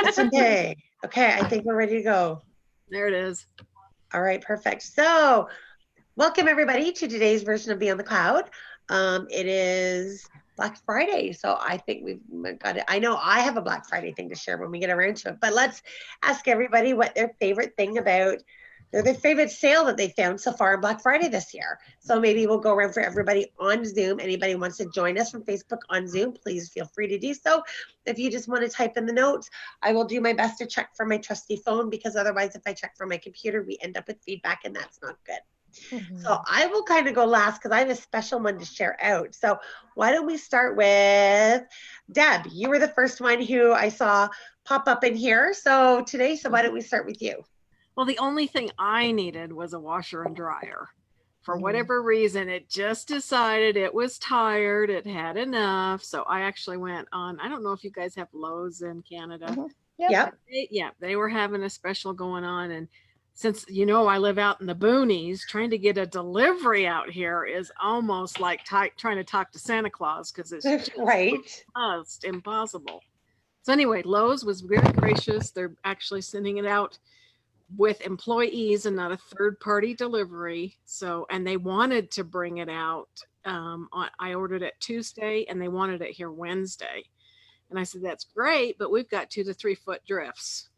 It's okay. Okay, I think we're ready to go. There it is. All right, perfect. So, welcome everybody to today's version of Beyond the Cloud. It is Black Friday, so I think we've got it. I know I have a Black Friday thing to share when we get around to it, but let's ask everybody what their favorite thing about their favorite sale that they found so far on Black Friday this year. So maybe we'll go around for everybody on Zoom. Anybody wants to join us from Facebook on Zoom, please feel free to do so. If you just want to type in the notes, I will do my best to check from my trusty phone because otherwise if I check from my computer, we end up with feedback and that's not good. So I will kind of go last because I have a special one to share out. So why don't we start with Deb? You were the first one who I saw pop up in here. So why don't we start with you? Well, the only thing I needed was a washer and dryer. For whatever reason, it just decided it was tired. It had enough. So I actually went on, I don't know if you guys have Lowe's in Canada. Yep. They were having a special going on. And since, I live out in the boonies, trying to get a delivery out here is almost like trying to talk to Santa Claus because it's just almost impossible. So anyway, Lowe's was very gracious. They're actually sending it out with employees and not a third-party delivery. So, and they wanted to bring it out. I ordered it Tuesday and they wanted it here Wednesday. And I said, that's great, but we've got 2 to 3 foot drifts.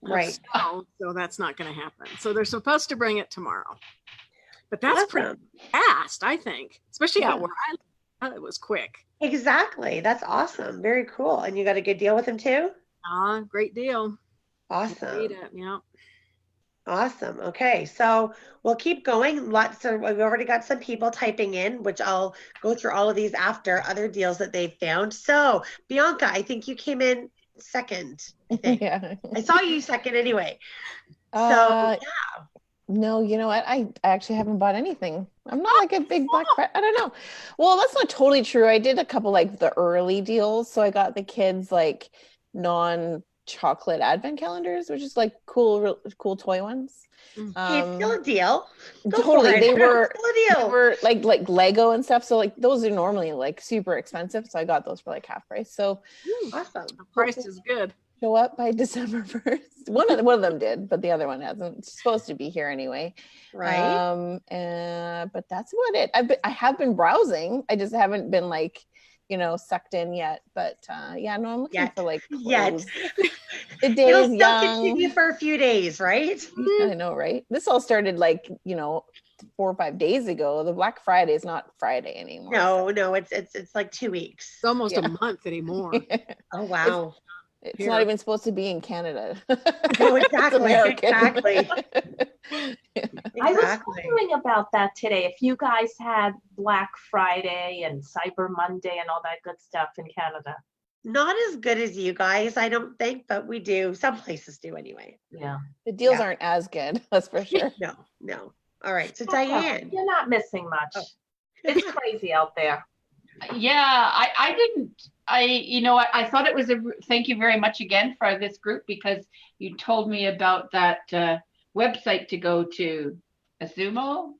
Right. So that's not going to happen. So they're supposed to bring it tomorrow. But that's pretty fast, I think, especially out where I live. It was quick. Exactly. That's awesome. Very cool. And you got a good deal with them too? Great deal. Awesome. Yeah. Awesome. Okay. So we'll keep going. We've already got some people typing in, which I'll go through all of these after other deals that they've found. So Bianca, I think you came in second. I think. Yeah. I saw you second anyway. No, you know what? I actually haven't bought anything. I'm not like a big Black Friday. I don't know. Well, that's not totally true. I did a couple like the early deals. So I got the kids like non-chocolate advent calendars, which is like cool toy ones. It's still a deal. Totally. They were like Lego and stuff. So like those are normally like super expensive. So I got those for like half price. So awesome. The price is good. Show up by December 1st. One of them did, but the other one hasn't. It's supposed to be here anyway. Right. But that's about it. I have been browsing. I just haven't been like, sucked in yet. But I'm looking for like clothes. The day It'll is still young. continue for a few days, right? I know, right? This all started like 4 or 5 days ago. The Black Friday is not Friday anymore. No, it's like 2 weeks. It's almost a month anymore. Oh wow. It's not even supposed to be in Canada. No, exactly. I was wondering about that today. If you guys had Black Friday and Cyber Monday and all that good stuff in Canada. Not as good as you guys, I don't think, but we do. Some places do anyway. Yeah. The deals aren't as good, that's for sure. No. All right. So Diane. You're not missing much. It's crazy out there. Yeah, I didn't. I thought it was thank you very much again for this group because you told me about that website to go to, AppSumo,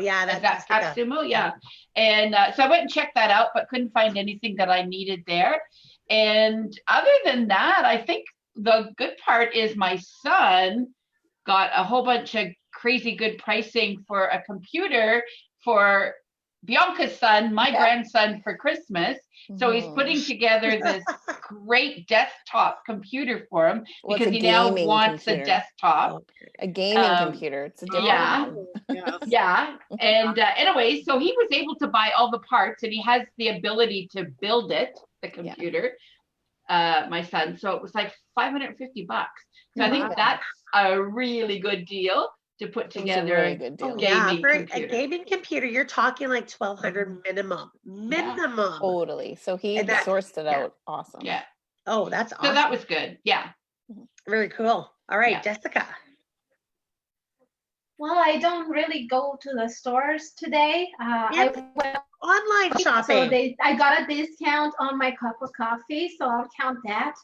yeah, that's AppSumo, yeah. And so I went and checked that out, but couldn't find anything that I needed there. And other than that, I think the good part is my son got a whole bunch of crazy good pricing for a computer for Bianca's son, my grandson, for Christmas. So he's putting together this great desktop computer for him because he now wants a desktop. A gaming computer. It's a different one. Yeah. And anyway, so he was able to buy all the parts and he has the ability to build it, the computer, my son. So it was like $550. So I think that's a really good deal to put together a gaming computer. You're talking like $1,200 minimum. Totally. So he sourced it out. Awesome. Yeah. Oh, that's awesome. So that was good. Yeah. Very cool. All right, Jessica. Well, I don't really go to the stores today. I went online shopping. So I got a discount on my cup of coffee, so I'll count that.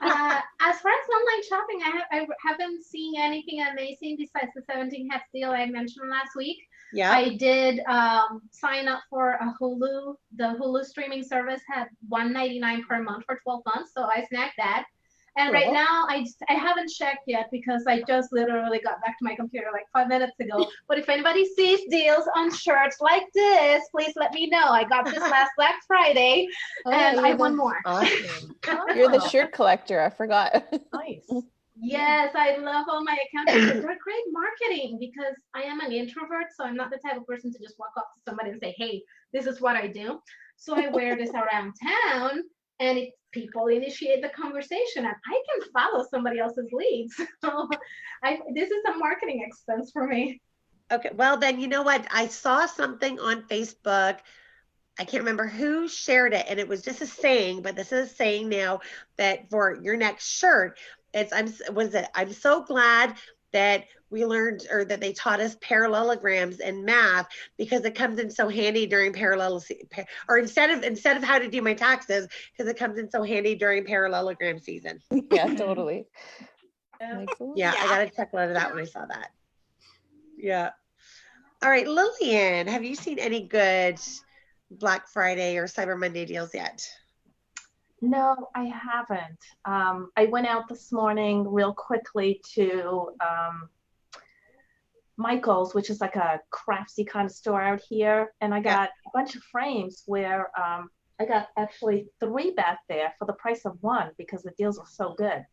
As far as online shopping, I haven't seen anything amazing besides the 17 hats deal I mentioned last week. Yeah. I did sign up for a Hulu. The Hulu streaming service had $199 per month for 12 months, so I snagged that. And right Cool. now, I haven't checked yet because I just literally got back to my computer like 5 minutes ago. But if anybody sees deals on shirts like this, please let me know. I got this last Black Friday, and I want more. Awesome. You're the shirt collector. I forgot. Nice. Yes, I love all my accounts because they're great marketing because I am an introvert, so I'm not the type of person to just walk up to somebody and say, hey, this is what I do. So I wear this around town and people initiate the conversation and I can follow somebody else's leads. So this is a marketing expense for me. Okay, well then, you know what? I saw something on Facebook. I can't remember who shared it, and it was just a saying, but this is a saying now that for your next shirt, I'm so glad that we learned or that they taught us parallelograms and math because it comes in so handy during or instead of how to do my taxes because it comes in so handy during parallelogram season. Yeah, totally. Yeah, I got a chuckle out of that when I saw that. Yeah. All right, Lillian, have you seen any good Black Friday or Cyber Monday deals yet? No, I haven't. I went out this morning real quickly to Michael's, which is like a craftsy kind of store out here, and I got a bunch of frames where I got actually 3 back there for the price of 1 because the deals are so good.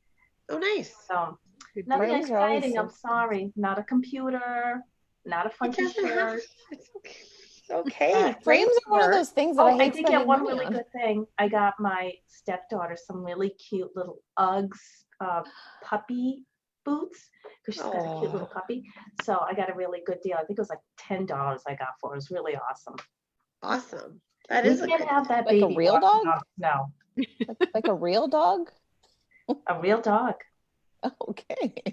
Oh, nice. So nothing exciting. I'm sorry. Not a computer, not a funky shirt. It's okay. Okay. Frames are one of those things that I hate did get one really on. good thing. I got my stepdaughter some really cute little Uggs puppy boots because she's got a cute little puppy. So I got a really good deal. I think it was like $10 I got for it. It was really awesome. Awesome. That is can't have that like baby a real dog? No. Like a real dog? A real dog. Okay.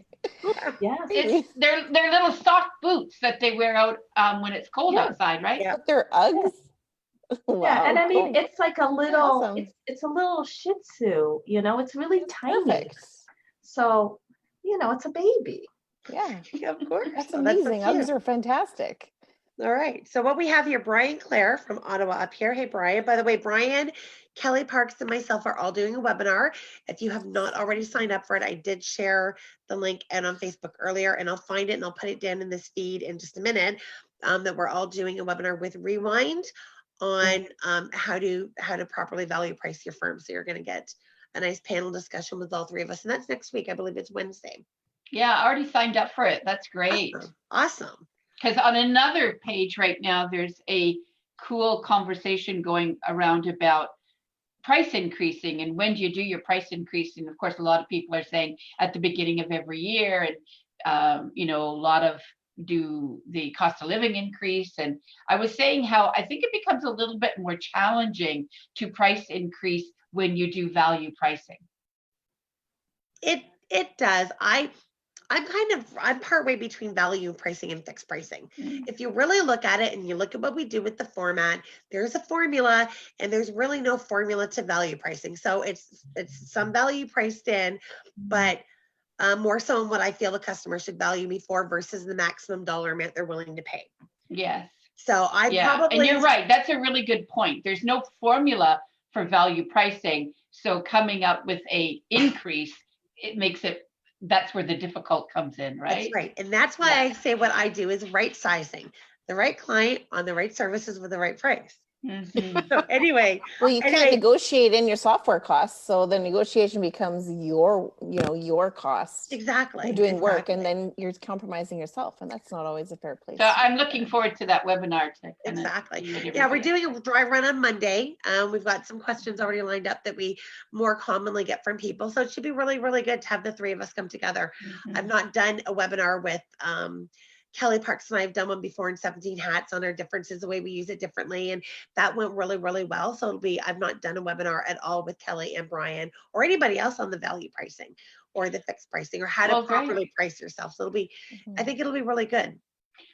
Yes. They're little soft boots that they wear out when it's cold outside, right? Yeah. But they're Uggs? Wow, yeah, and I mean, cool. it's like a little, Awesome. it's a little Shih Tzu, it's really tiny. Perfect. So, it's a baby. Yeah, Of course. that's So amazing. so Uggs are fantastic. All right. So what we have here, Brian Clare from Ottawa up here. Hey, Brian. By the way, Brian, Kelly Parks, and myself are all doing a webinar. If you have not already signed up for it, I did share the link out on Facebook earlier, and I'll find it and I'll put it down in this feed in just a minute, that we're all doing a webinar with Rewind on how to properly value price your firm. So you're going to get a nice panel discussion with all 3 of us. And that's next week. I believe it's Wednesday. Yeah, I already signed up for it. That's great. Awesome. Because on another page right now, there's a cool conversation going around about price increasing and when do you do your price increase? And of course, a lot of people are saying at the beginning of every year, and a lot of do the cost of living increase. And I was saying how I think it becomes a little bit more challenging to price increase when you do value pricing. It does. I'm partway between value pricing and fixed pricing. If you really look at it and you look at what we do with the format, there's a formula and there's really no formula to value pricing. So it's some value priced in, but more so in what I feel the customer should value me for versus the maximum dollar amount they're willing to pay. Yes. So and you're right. That's a really good point. There's no formula for value pricing. So coming up with a increase, it makes it, that's where the difficult comes in, right? That's right. And that's why I say what I do is right sizing the right client on the right services with the right price. So anyway. Well, you can't negotiate in your software costs. So the negotiation becomes your cost. Exactly. You're doing work and then you're compromising yourself. And that's not always a fair place. So I'm looking forward to that webinar. Exactly. Yeah, we're doing a dry run on Monday. We've got some questions already lined up that we more commonly get from people. So it should be really, really good to have the 3 of us come together. I've not done a webinar with Kelly Parks and I have done one before in 17 Hats on our differences, the way we use it differently. And that went really, really well. So I've not done a webinar at all with Kelly and Brian or anybody else on the value pricing or the fixed pricing or how to properly price yourself. So I think it'll be really good.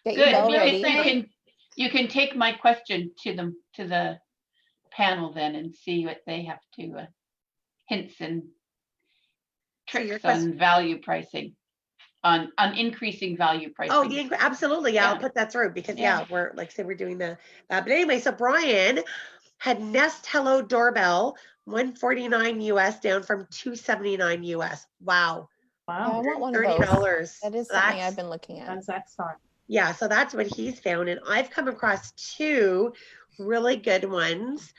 Good. You can take my question to the panel then and see what they have to hints and tricks on value pricing. On increasing value pricing. Oh, absolutely. Yeah, I'll put that through because we're like say we're doing the but anyway, so Brian had Nest Hello Doorbell $149 US down from $279 US. Wow. Yeah, I Wow, want one of $30. those. That is something That's I've been looking at. that's excellent. yeah, so that's what he's found. And I've come across two really good ones,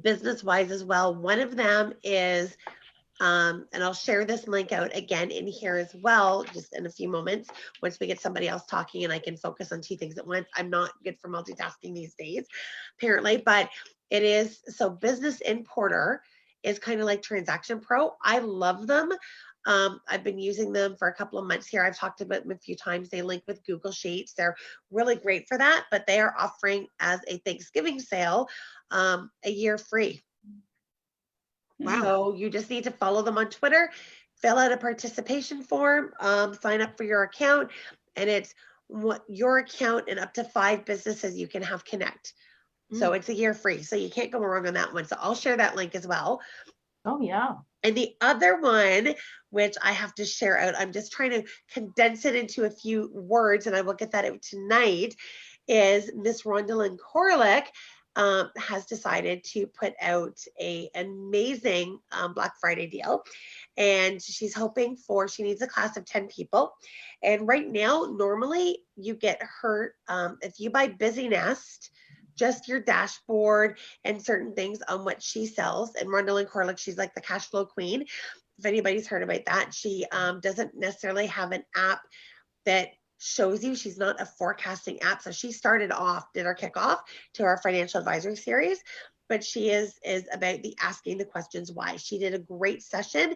business wise as well. One of them is, and I'll share this link out again in here as well, just in a few moments, once we get somebody else talking and I can focus on two things at once. I'm not good for multitasking these days, apparently, but it is, so Business Importer is kind of like Transaction Pro. I love them. I've been using them for a couple of months here. I've talked about them a few times. They link with Google Sheets. They're really great for that, but they are offering as a Thanksgiving sale, a year free. Wow. So you just need to follow them on Twitter, fill out a participation form, sign up for your account, and it's what your account and up to 5 businesses you can have connect. So it's a year free. So you can't go wrong on that one. So I'll share that link as well. Oh yeah. And the other one, which I have to share out, I'm just trying to condense it into a few words, and I will get that out tonight, is Miss Rondalyn Korlick has decided to put out an amazing Black Friday deal. And she's hoping for, she needs a class of 10 people. And right now, normally you get her, if you buy Busy Nest, just your dashboard and certain things on what she sells. And Rondalyn Korlick, she's like the cash flow queen. If anybody's heard about that, she doesn't necessarily have an app that shows you. She's not a forecasting app. So she started off, did our kickoff to our financial advisory series, but she is about the asking the questions why. She did a great session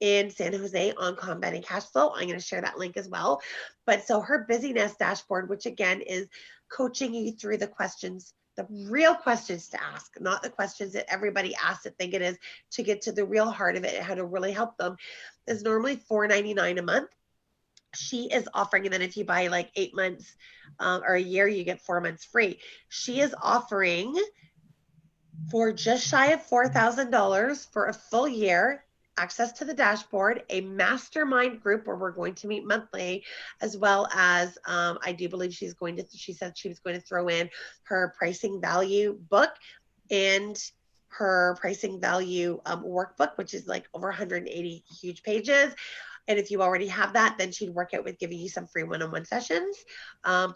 in San Jose on combating cash flow. I'm going to share that link as well. But so her Busy Nest dashboard, which again is coaching you through the questions, the real questions to ask, not the questions that everybody asks that think it is, to get to the real heart of it and how to really help them, is normally $4.99 a month. She is offering, and then if you buy like 8 months or a year, you get 4 months free. She is offering for just shy of $4,000 for a full year, access to the dashboard, a mastermind group where we're going to meet monthly, as well as I do believe she said she was going to throw in her pricing value book and her pricing value workbook, which is like over 180 huge pages. And if you already have that, then she'd work out with giving you some free one-on-one sessions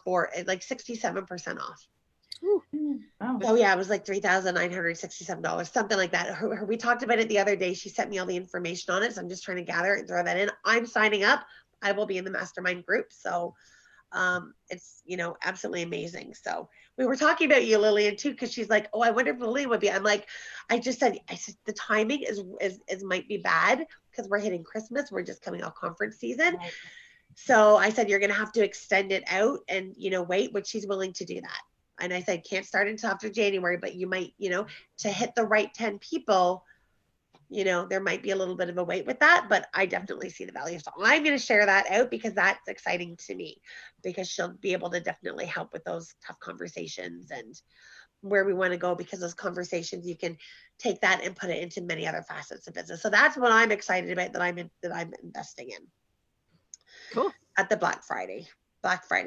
for like 67% off. Oh. Oh yeah, it was like $3,967, something like that. We talked about it the other day. She sent me all the information on it, so I'm just trying to gather it and throw that in. I'm signing up. I will be in the mastermind group, so it's absolutely amazing. So we were talking about you, Lillian, too, because she's like, oh, I wonder if Lillian would be. I'm like, I said the timing is might be bad because we're hitting Christmas. We're just coming out conference season. Right. So I said, you're going to have to extend it out and, wait, which she's willing to do that. And I said, can't start until after January, but you might, to hit the right 10 people, there might be a little bit of a wait with that, but I definitely see the value. So I'm going to share that out because that's exciting to me, because she'll be able to definitely help with those tough conversations and where we want to go, because those conversations, you can take that and put it into many other facets of business. So that's what I'm excited about, that I'm investing in. Cool. At the Black Friday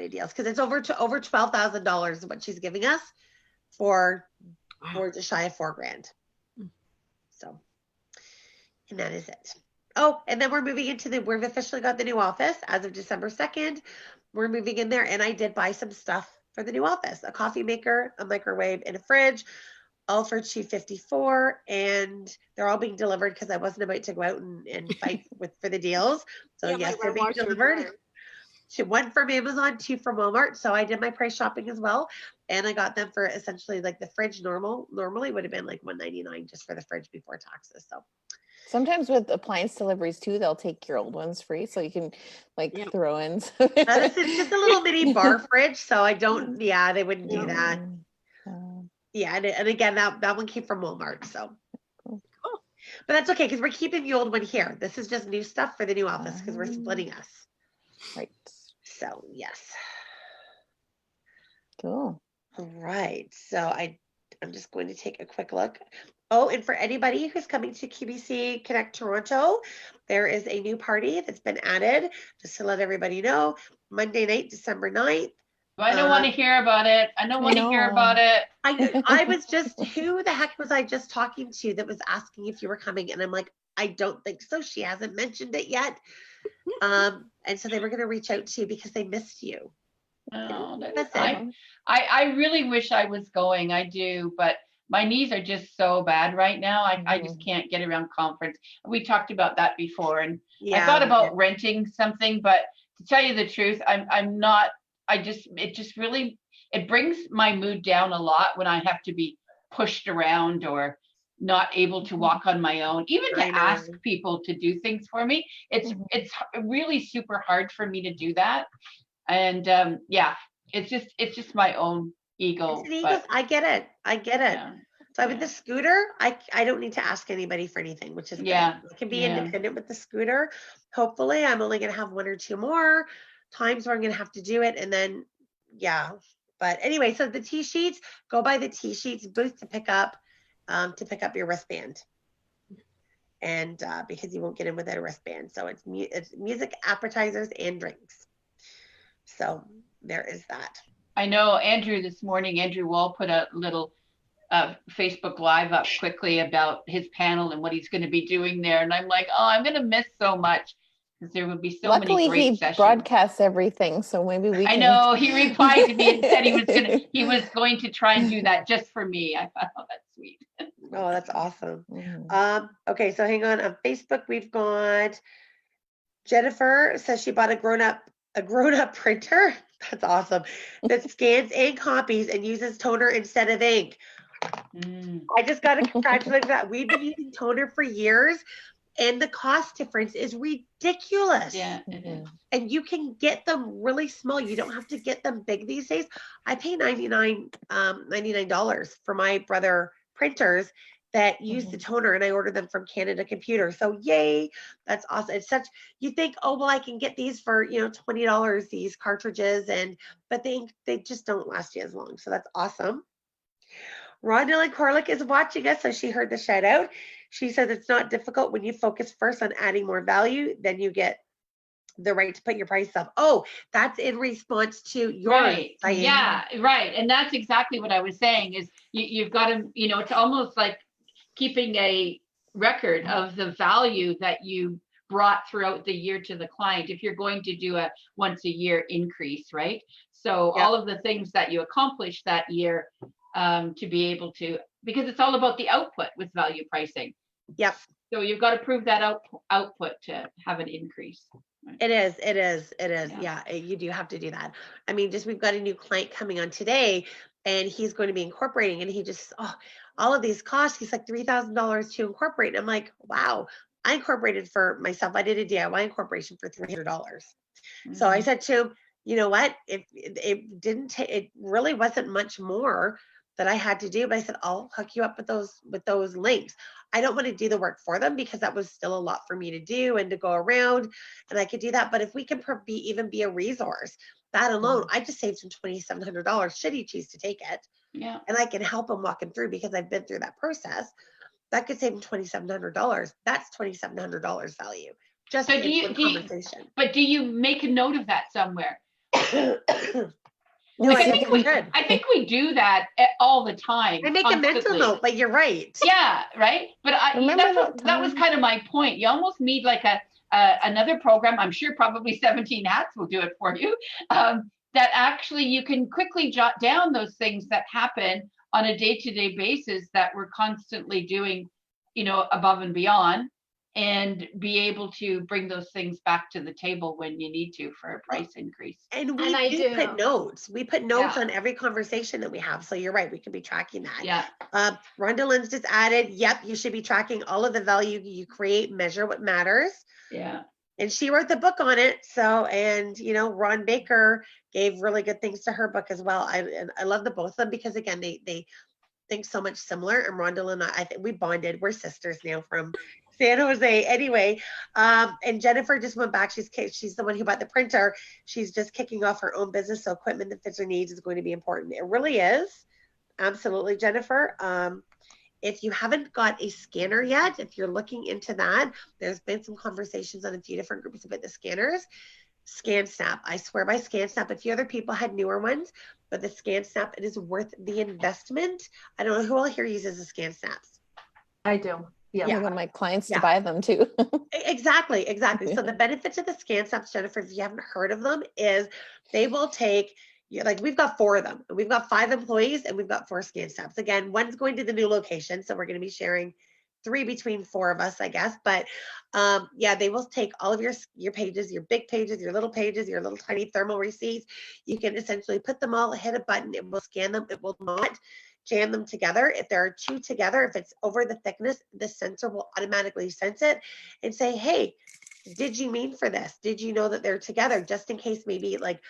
deals, because it's over $12,000 what she's giving us for just shy of $4,000. So, and that is it. Oh, and then we've officially got the new office as of December 2nd. We're moving in there, and I did buy some stuff for the new office: a coffee maker, a microwave, and a fridge, all for $254, and they're all being delivered because I wasn't about to go out and fight for the deals. So yes, they're being delivered. One from Amazon, 2 from Walmart. So I did my price shopping as well, and I got them for essentially like the fridge normally would have been like $199 just for the fridge before taxes. So sometimes with appliance deliveries too, they'll take your old ones free, so you can throw in. This is just a little mini bar fridge, so I don't. Yeah, they wouldn't do that. Yeah, and again, that one came from Walmart. So. Cool. But that's okay, because we're keeping the old one here. This is just new stuff for the new office because we're splitting us. Right. So yes. Cool. All right. So I'm just going to take a quick look. Oh, and for anybody who's coming to QBC Connect Toronto, there is a new party that's been added, just to let everybody know. Monday night, December 9th, I don't want to hear about it. I don't want to hear about it. I was just, who the heck was I just talking to that was asking if you were coming? And I'm like, I don't think so. She hasn't mentioned it yet. And so they were going to reach out to you because they missed you. Oh, I really wish I was going. I do, but my knees are just so bad right now. I just can't get around conference. We talked about that before, and I thought about renting something, but to tell you the truth, I'm not. It brings my mood down a lot when I have to be pushed around or not able to walk on my own, even to ask people to do things for me. It's really super hard for me to do that. And it's just my own ego. But I get it. Yeah. So with the scooter, I don't need to ask anybody for anything, which is good. I can be independent with the scooter. Hopefully I'm only going to have one or two more times where I'm going to have to do it. And then, but anyway, so the T-sheets, go by the T-sheets booth to pick up your wristband. And because you won't get in without a wristband. So it's music, appetizers, and drinks. So there is that. I know Andrew Wall put a little Facebook Live up quickly about his panel and what he's going to be doing there. And I'm like, oh, I'm going to miss so much because there would be so many great sessions. Luckily, he broadcasts everything, so maybe we can. I know, he replied to me and said he was going to try and do that just for me. I thought, oh, that's sweet. Oh, that's awesome. Okay, so hang on. On Facebook, we've got Jennifer says she bought a grown-up printer. That's awesome. That scans and copies and uses toner instead of ink. I just got to congratulate that. We've been using toner for years, and the cost difference is ridiculous. Yeah, it is. And you can get them really small. You don't have to get them big these days. I pay $99 for my brother printers that use the toner, and I ordered them from Canada Computer. So yay, that's awesome. It's such, you think, oh, well, I can get these for, $20, these cartridges, but they just don't last you as long. So that's awesome. Rhonda Corlick is watching us, so she heard the shout out. She says it's not difficult when you focus first on adding more value, then you get the right to put your price up. Oh, that's in response to your right. Yeah, right. And that's exactly what I was saying is you've got to, it's almost like keeping a record of the value that you brought throughout the year to the client if you're going to do a once a year increase, right? So all of the things that you accomplished that year to be able to, because it's all about the output with value pricing. Yep. So you've got to prove that output to have an increase. Right? It is. Yeah, you do have to do that. I mean, we've got a new client coming on today, and he's going to be incorporating, and he just, all of these costs, he's like $3,000 to incorporate. And I'm like, wow, I incorporated for myself. I did a DIY incorporation for $300. So I said to him, you know what? It really wasn't much more that I had to do, but I said, I'll hook you up with those links. I don't want to do the work for them because that was still a lot for me to do and to go around, and I could do that. But if we can even be a resource, that alone, I just saved him $2,700 should he choose to take it. Yeah. And I can help him walk him through because I've been through that process. That could save him $2,700. That's $2,700 value. Just so conversation. But do you make a note of that somewhere? No, I think we do that all the time. I make a mental note, but you're right. Yeah, right. But that was kind of my point. You almost need like another program. I'm sure probably 17 Hats will do it for you. That actually you can quickly jot down those things that happen on a day-to-day basis that we're constantly doing, above and beyond, and be able to bring those things back to the table when you need to for a price increase. And we put notes. We put notes on every conversation that we have. So you're right. We can be tracking that. Yeah. Rhonda Lynn's just added, yep, you should be tracking all of the value you create, measure what matters. Yeah. And she wrote the book on it. So, and, Ron Baker gave really good things to her book as well. I love the both of them because, again, they think so much similar. And Rhonda and I think we bonded. We're sisters now from San Jose. Anyway, and Jennifer just went back. She's the one who bought the printer. She's just kicking off her own business. So equipment that fits her needs is going to be important. It really is. Absolutely, Jennifer. If you haven't got a scanner yet, if you're looking into that, there's been some conversations on a few different groups about the scanners. ScanSnap. I swear by ScanSnap. A few other people had newer ones, but the ScanSnap, it is worth the investment. I don't know who all here uses the ScanSnaps. I do. Yeah. I got my clients Yeah. to buy them too. Exactly. So the benefits of the ScanSnaps, Jennifer, if you haven't heard of them, is they will take, like we've got 4 of them. We've got 5 employees and we've got 4 ScanSnaps. Again, one's going to the new location, so we're going to be sharing 3 between 4 of us, I guess. But yeah, they will take all of your pages, your big pages, your little tiny thermal receipts. You can essentially put them all, hit a button, it will scan them. It will not jam them together. If there are 2 together, if it's over the thickness, the sensor will automatically sense it and say, hey, did you mean for this? Did you know that they're together? Just in case, maybe like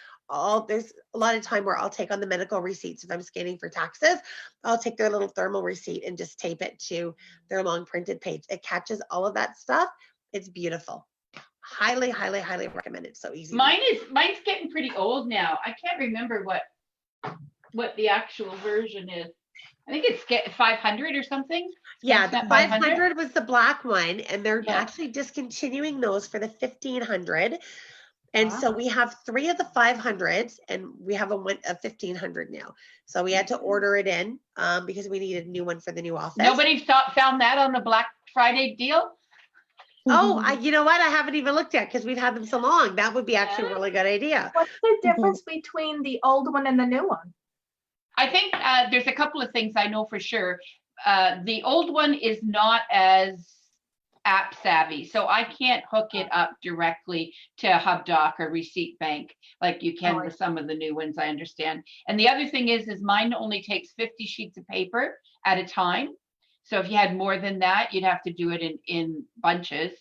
there's a lot of time where I'll take on the medical receipts. If I'm scanning for taxes, I'll take their little thermal receipt and just tape it to their long printed page. It catches all of that stuff. It's beautiful. Highly, highly, highly recommend it. So easy. Mine's getting pretty old now. I can't remember what the actual version is. I think it's 500 or something. Yeah, the 500 was the black one, and they're actually discontinuing those for the 1500. And so we have 3 of the 500s, and we have a 1500 now. So we had to order it in because we needed a new one for the new office. Nobody found that on the Black Friday deal? Oh, you know what? I haven't even looked at because we've had them so long. That would be actually a really good idea. What's the difference between the old one and the new one? I think there's a couple of things I know for sure. The old one is not as app savvy, so I can't hook it up directly to HubDoc or Receipt Bank like you can with some of the new ones, I understand. And the other thing is mine only takes 50 sheets of paper at a time. So if you had more than that, you'd have to do it in bunches.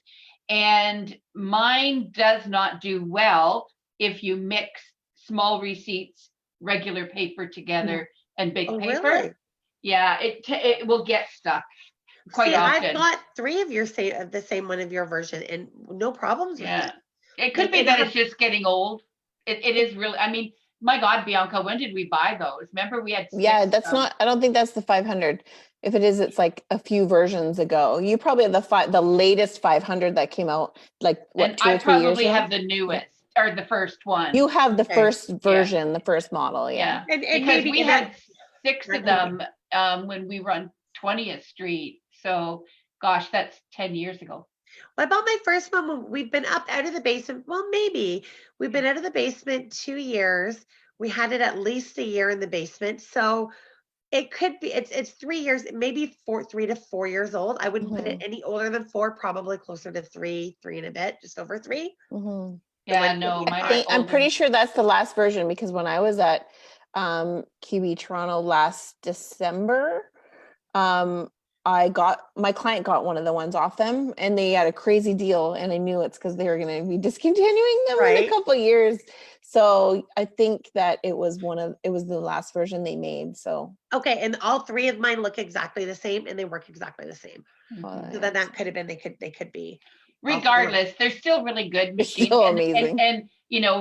And mine does not do well if you mix small receipts, regular paper together, and big paper. Really? Yeah, it will get stuck quite often. I've got 3 of the same one of your version, and no problems with it. It could be that it's just getting old. It is really. I mean, my God, Bianca, when did we buy those? Remember we had 6 that's not. I don't think that's the 500. If it is, it's like a few versions ago. You probably have the latest 500 that came out like what, 2 or 3 years ago. I probably have the newest or the first one. You have the first version, the first model, yeah. And because we had 6 of them when we were on 20th Street. So, gosh, that's 10 years ago. Well, I bought my first one when we've been up out of the basement. Well, maybe we've been out of the basement 2 years. We had it at least a year in the basement. So it could be, it's 3 years, maybe 3 to 4 years old. I wouldn't put it any older than 4, probably closer to 3 and a bit, just over 3. Yeah, no, I'm pretty sure that's the last version because when I was at QB Toronto last December, my client got one of the ones off them and they had a crazy deal, and I knew it's because they were going to be discontinuing them in a couple of years. So I think that it was the last version they made. So okay, and all 3 of mine look exactly the same and they work exactly the same. So then that could have been they could be. Regardless, they're still really good machines. Still amazing. And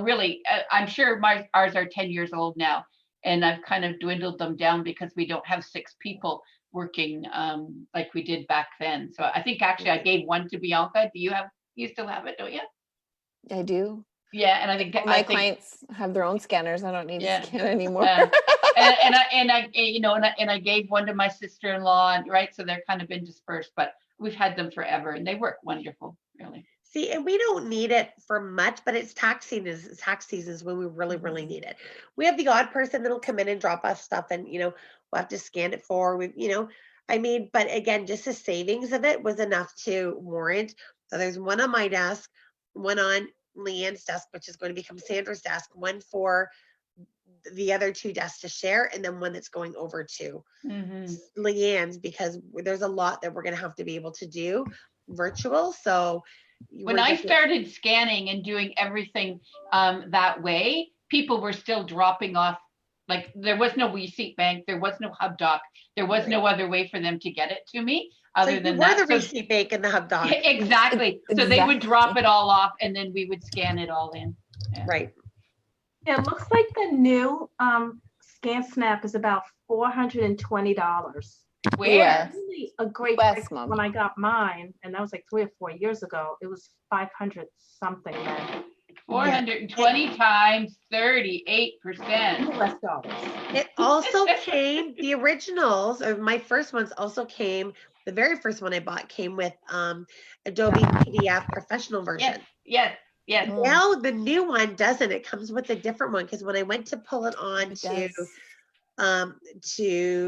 really, I'm sure ours are 10 years old now, and I've kind of dwindled them down because we don't have 6 people working like we did back then. So I think actually I gave one to Bianca. You still have it, don't you? I do. Yeah, and I think my clients have their own scanners. I don't need to scan anymore. and I gave one to my sister-in-law, right? So they're kind of been dispersed, but we've had them forever and they work wonderful, really. See, and we don't need it for much, but it's tax seasons when we really, really need it. We have the odd person that'll come in and drop us stuff and, we'll have to scan it for, but again, just the savings of it was enough to warrant. So there's one on my desk, one on Leanne's desk, which is going to become Sandra's desk, one for the other 2 desks to share, and then one that's going over to Leanne's, because there's a lot that we're going to have to be able to do virtual. So when I started scanning and doing everything that way, people were still dropping off. Like there was no Receipt Bank, there was no HubDoc, there was no other way for them to get it to me other than that. The Receipt Bank and the HubDoc. Exactly. So they would drop it all off and then we would scan it all in. Yeah. Right. Yeah, it looks like the new ScanSnap is about $420. Where? Really a great price when I got mine, and that was like 3 or 4 years ago. It was 500 something then. 420 times 38%. less dollars. It also came, the originals, or my first ones also came, the very first one I bought came with Adobe PDF professional version. Yes. Now the new one doesn't. It comes with a different one because when I went to pull it on to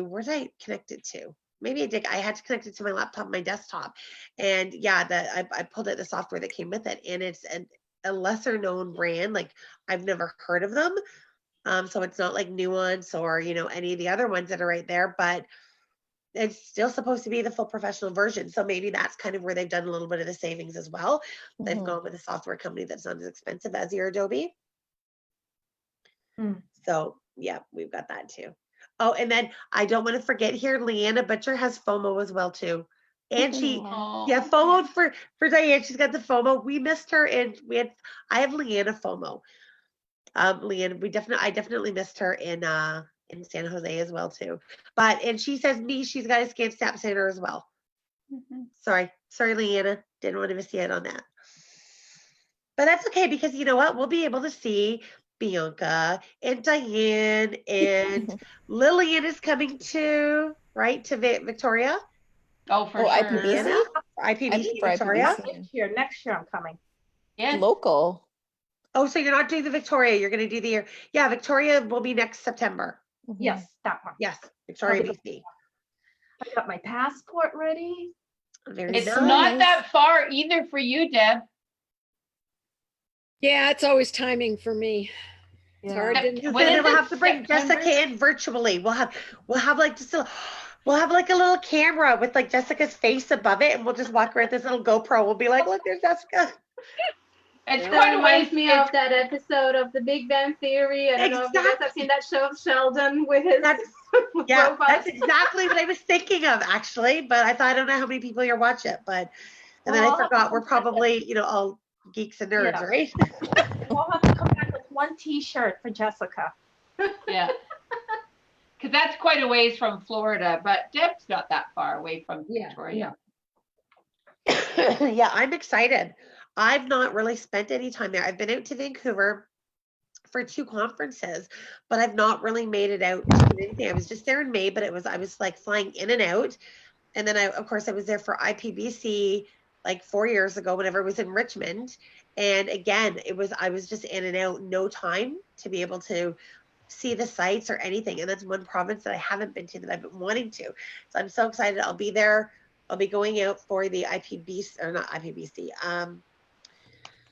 where did I connect it to? Maybe I did. I had to connect it to my laptop, my desktop, and yeah, I pulled it the software that came with it, and it's a lesser known brand. Like I've never heard of them, so it's not like Nuance or any of the other ones that are right there, but it's still supposed to be the full professional version. So maybe that's kind of where they've done a little bit of the savings as well. They've gone with a software company that's not as expensive as your Adobe. So yeah, we've got that too. Oh, and then I don't want to forget here, Leanna Butcher has FOMO as well too. And she, FOMO for Diane. She's got the FOMO. We missed her, and I have Leanna FOMO. Leanna, I definitely missed her in San Jose as well too. And she says she's got a Scan Snap Center as well. Sorry, Leanna, didn't want to miss you out on that. But that's okay because you know what? We'll be able to see Bianca and Diane and Lillian is coming to Victoria. Oh, for sure. IPBC? IPBC Victoria. Next year I'm coming. Yeah. Local. Oh, so you're not doing the Victoria. You're going to do Victoria will be next September. Yes, that one. Yes, Victoria, BC. I got my passport ready. It's not that far either for you, Deb. Yeah, it's always timing for me. It's hard. We'll have to bring Jessica in virtually. We'll have like a little camera with like Jessica's face above it, and we'll just walk around this little GoPro. We'll be like, look, there's Jessica. It's that reminds me of that episode of The Big Bang Theory. I don't know if you guys have seen that show of Sheldon with his robots. That's exactly what I was thinking of, actually. But I thought, I don't know how many people here watch it. And then I forgot we're probably, all geeks and nerds, right? We'll have to come back with one T-shirt for Jessica. Yeah. Because that's quite a ways from Florida, but Deb's not that far away from Victoria. Yeah, I'm excited. I've not really spent any time there. I've been out to Vancouver for 2 conferences, but I've not really made it out to anything. I was just there in May, but I was like flying in and out. And then I was there for IPBC like 4 years ago, whenever it was in Richmond. And again, I was just in and out, no time to be able to see the sites or anything. And that's one province that I haven't been to that I've been wanting to. So I'm so excited. I'll be there. I'll be going out for the IPBC, or not IPBC,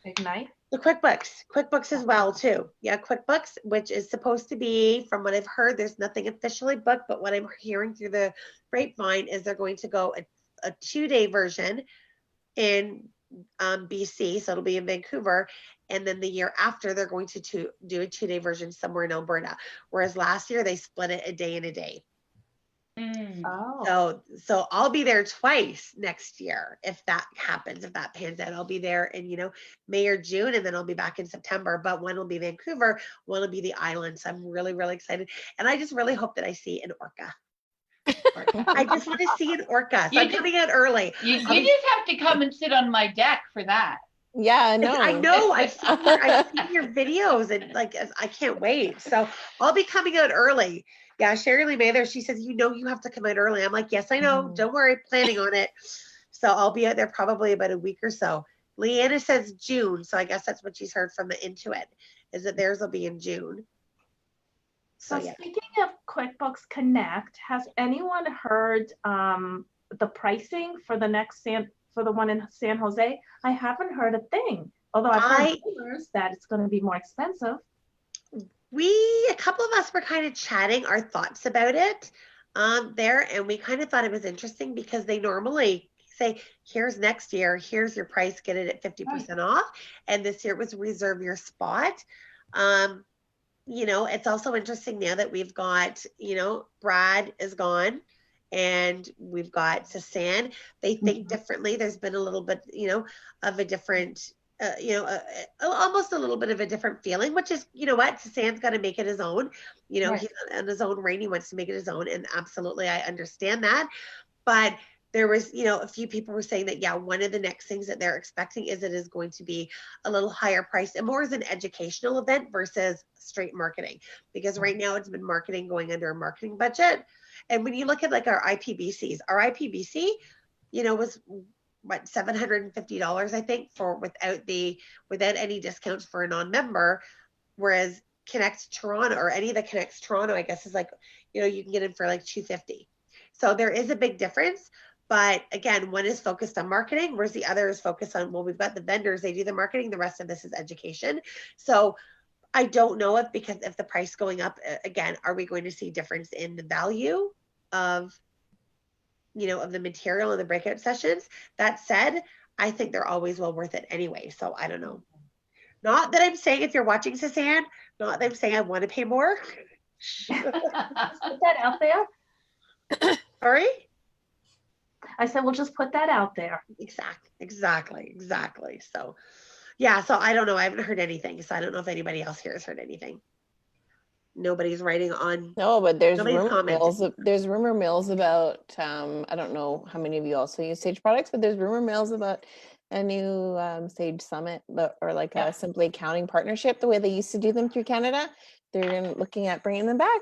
Ignite. The QuickBooks as well too. Yeah, QuickBooks, which is supposed to be, from what I've heard, there's nothing officially booked, but what I'm hearing through the grapevine is they're going to go a 2-day version in BC, so it'll be in Vancouver, and then the year after they're going to do a 2-day version somewhere in Alberta, whereas last year they split it a day and a day. So I'll be there twice next year if that happens, if that pans out. I'll be there in May or June, and then I'll be back in September. But one will be Vancouver, one will be the island. So I'm really, really excited, and I just really hope that I see an orca. I just want to see an orca. So I'm coming out early. You just have to come and sit on my deck for that. Yeah, I know. I know. I've seen your videos, and like I can't wait. So I'll be coming out early. Yeah, Sherry Lee Mather, she says, you have to come out early. I'm like, yes, I know. Don't worry, planning on it. So I'll be out there probably about a week or so. Leanna says June, so I guess that's what she's heard from the Intuit, is that theirs will be in June. So speaking of QuickBooks Connect, has anyone heard the pricing for the one in San Jose? I haven't heard a thing, although I've heard rumors that it's going to be more expensive. A couple of us were kind of chatting our thoughts about it there, and we kind of thought it was interesting because they normally say, here's next year, here's your price, get it at 50% off. And this year it was reserve your spot. It's also interesting now that we've got, Brad is gone and we've got Sasan. They think differently. There's been a little bit, of a different almost a little bit of a different feeling, which is, Sasan's got to make it his own, he's on his own reign. He wants to make it his own. And absolutely, I understand that. But there was, a few people were saying that, yeah, one of the next things that they're expecting is it is going to be a little higher price and more as an educational event versus straight marketing. Because right now it's been marketing going under a marketing budget. And when you look at like our IPBC, was what, $750, I think, for without any discounts for a non-member, whereas Connect Toronto or any of the Connects Toronto, I guess, is like, you can get in for like $250. So there is a big difference. But again, one is focused on marketing, whereas the other is focused on, well, we've got the vendors, they do the marketing, the rest of this is education. So I don't know if the price going up, again, are we going to see difference in the value of, of the material and the breakout sessions? That said, I think they're always well worth it anyway. So I don't know. Not that I'm saying, if you're watching, Suzanne, not that I'm saying I want to pay more. Put that out there. Sorry? I said, we'll just put that out there. Exactly. So, yeah, so I don't know. I haven't heard anything. So I don't know if anybody else here has heard anything. Nobody's writing on. No, but there's rumor mills about, I don't know how many of you also use Sage products, but there's rumor mills about a new Sage Summit or like a Simply Accounting partnership, the way they used to do them through Canada. They're looking at bringing them back.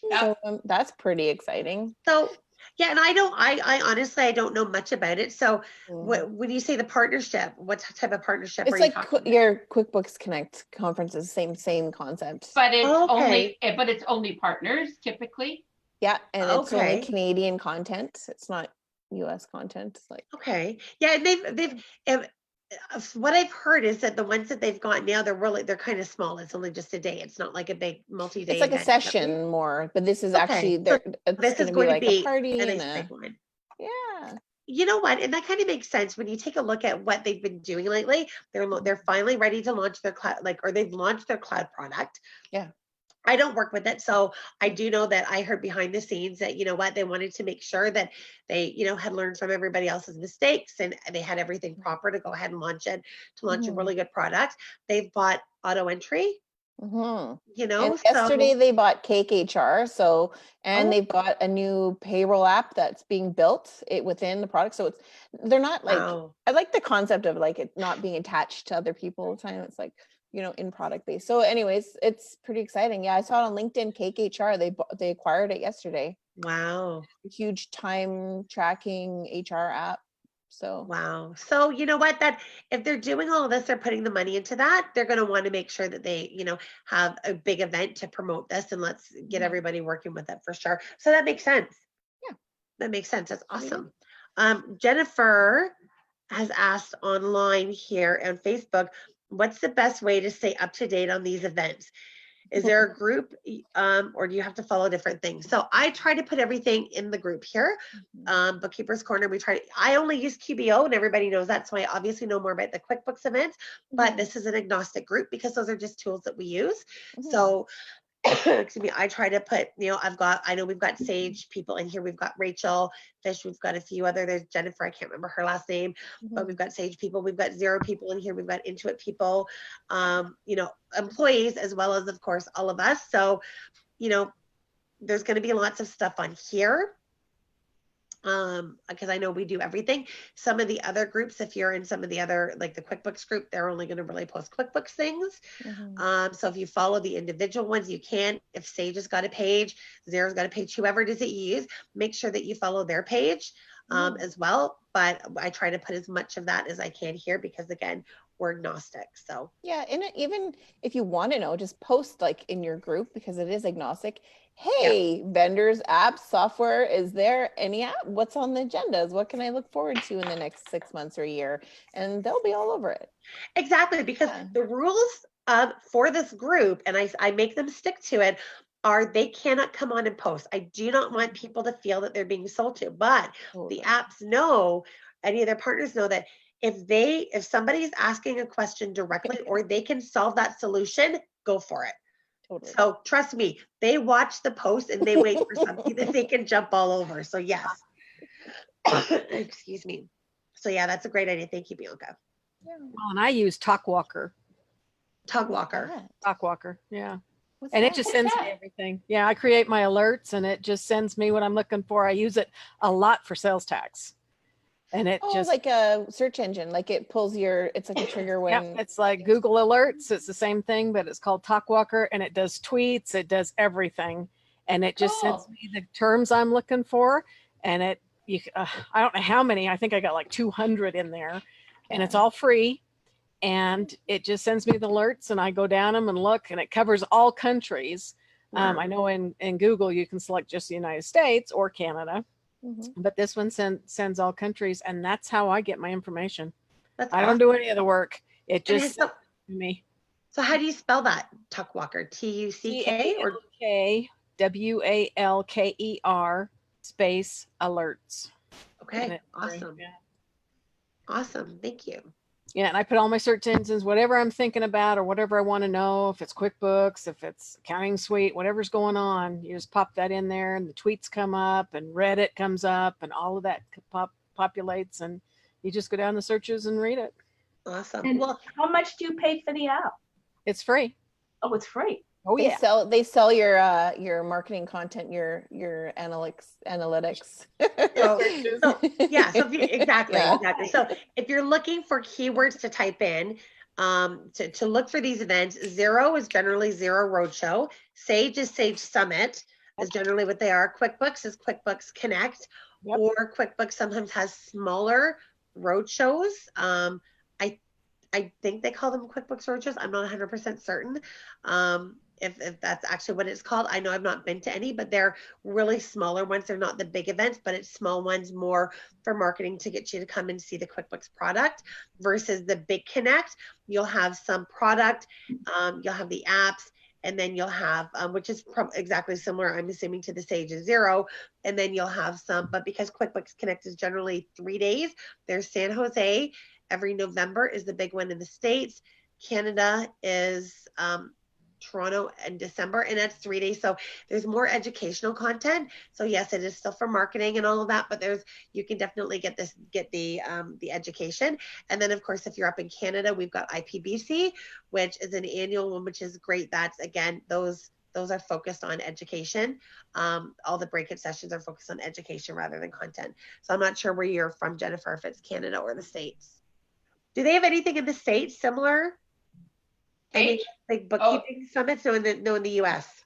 So that's pretty exciting. So yeah, and I honestly, I don't know much about it. So when you say the partnership, what type of partnership it's are you like talking about? Your QuickBooks Connect conferences, same concept. But it's only partners typically. Yeah, and it's only Canadian content. It's not US content. It's like yeah, and what I've heard is that the ones that they've got now, they're kind of small. It's only just a day. It's not like a big multi-day. It's like event. A session more, but this is actually this is going to be a party and a big one. Yeah. You know what? And that kind of makes sense when you take a look at what they've been doing lately. They're finally ready to launch their cloud, or they've launched their cloud product. Yeah. I don't work with it, so I do know that I heard behind the scenes that, they wanted to make sure that they, had learned from everybody else's mistakes and they had everything proper to go ahead and launch a really good product. They've bought auto entry. And yesterday they bought Cake HR. They've got a new payroll app that's being built within the product. So they're not like, I like the concept of like it not being attached to other people all the time. It's like, in product base. So anyways, it's pretty exciting. Yeah, I saw it on LinkedIn, Cake HR. They acquired it yesterday. Wow. A huge time tracking HR app. So wow. So you know what? That if they're doing all of this, they're putting the money into that. They're going to want to make sure that they, have a big event to promote this, and let's get everybody working with it for sure. So that makes sense. Yeah, that makes sense. That's awesome. Jennifer has asked online here on Facebook, what's the best way to stay up to date on these events? Is there a group or do you have to follow different things? So I try to put everything in the group here. Bookkeeper's Corner, I only use QBO and everybody knows that. So I obviously know more about the QuickBooks events, but this is an agnostic group because those are just tools that we use. So excuse me, I try to put, I know we've got Sage people in here. We've got Rachel Fish. We've got a few other, there's Jennifer. I can't remember her last name, but we've got Sage people. We've got Xero people in here. We've got Intuit people, employees, as well as, of course, all of us. So, there's going to be lots of stuff on here. Because I know we do everything. Some of the other groups, if you're in some of the other, like the QuickBooks group, they're only going to really post QuickBooks things. So if you follow the individual ones, you can. If Sage has got a page, Xero's got a page, whoever it is that you use, make sure that you follow their page as well. But I try to put as much of that as I can here because, again, we're agnostic. So yeah, and even if you want to know, just post like in your group because it is agnostic. Hey, vendors, apps, software, is there any app? What's on the agendas? What can I look forward to in the next 6 months or a year? And they'll be all over it. Exactly, because the rules for this group, and I make them stick to it, are they cannot come on and post. I do not want people to feel that they're being sold to, but the apps know, any of their partners know that if somebody's asking a question directly or they can solve that solution, go for it. Totally. So trust me, they watch the post and they wait for something that they can jump all over. So yes. Excuse me. So yeah, that's a great idea. Thank you, Bianca. Yeah. Well, and I use TalkWalker. TalkWalker. Yeah. And it just sends me everything. Yeah, I create my alerts and it just sends me what I'm looking for. I use it a lot for sales tax. and it Oh, just like a search engine, like it pulls your, it's like a trigger when. Yep, it's like Google Alerts. It's the same thing, but it's called TalkWalker, and it does tweets. It does everything, and it just sends Cool. me the terms I'm looking for. And I don't know how many. I think I got like 200 in there, and it's all free. And it just sends me the alerts, and I go down them and look, and it covers all countries. Wow. I know in Google you can select just the United States or Canada, Mhm. but this one sends all countries, and that's how I get my information. That's I awesome. don't do any of the work. It And just so, sends it to me. so how do you spell that, Tuckwalker? Tuck or TalkWalker space alerts. okay? Awesome. Yeah. Awesome. Thank you. Yeah, and I put all my search engines, whatever I'm thinking about or whatever I want to know, if it's QuickBooks, if it's accounting suite, whatever's going on, you just pop that in there and the tweets come up and Reddit comes up and all of that populates, and you just go down the searches and read it. Awesome. And Well, how much do you pay for the app? It's free. Oh, it's free. Oh They yeah. sell your marketing content, your analytics. so yeah, so exactly, Yeah. exactly. So if you're looking for keywords to type in, to look for these events, Zero is generally Zero Roadshow. Sage is Sage Summit is generally what they are. QuickBooks is QuickBooks Connect, Yep. or QuickBooks sometimes has smaller roadshows. I think they call them QuickBooks roadshows. I'm not 100% certain if that's actually what it's called. I know I've not been to any, but they're really smaller ones. They're not the big events, but it's small ones more for marketing to get you to come and see the QuickBooks product versus the big Connect. You'll have some product, you'll have the apps, and then you'll have, which is exactly similar, I'm assuming, to the Sage Zero. And then you'll have some, but because QuickBooks Connect is generally 3 days, there's San Jose. Every November is the big one in the States. Canada is Toronto in December, and that's 3 days. So there's more educational content. So yes, it is still for marketing and all of that, but you can definitely get the education. And then of course, if you're up in Canada, we've got IPBC, which is an annual one, which is great. That's again, those are focused on education. All the breakout sessions are focused on education rather than content. So I'm not sure where you're from, Jennifer, if it's Canada or the States. Do they have anything in the States similar? Any like bookkeeping summits? No, in the US.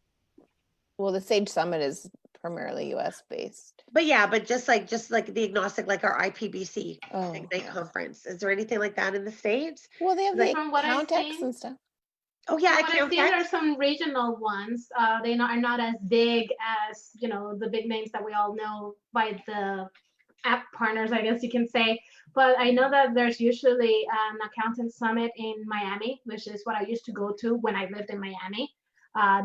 Well, the Sage Summit is primarily US based. But yeah, but just like the agnostic, like our IPBC Ignite conference. Is there anything like that in the States? Well, they have like, the Accountex and stuff. Oh yeah, From what I've seen, there are some regional ones. They are not as big as the big names that we all know by the app partners, I guess you can say. But I know that there's usually an accountant summit in Miami, which is what I used to go to when I lived in Miami.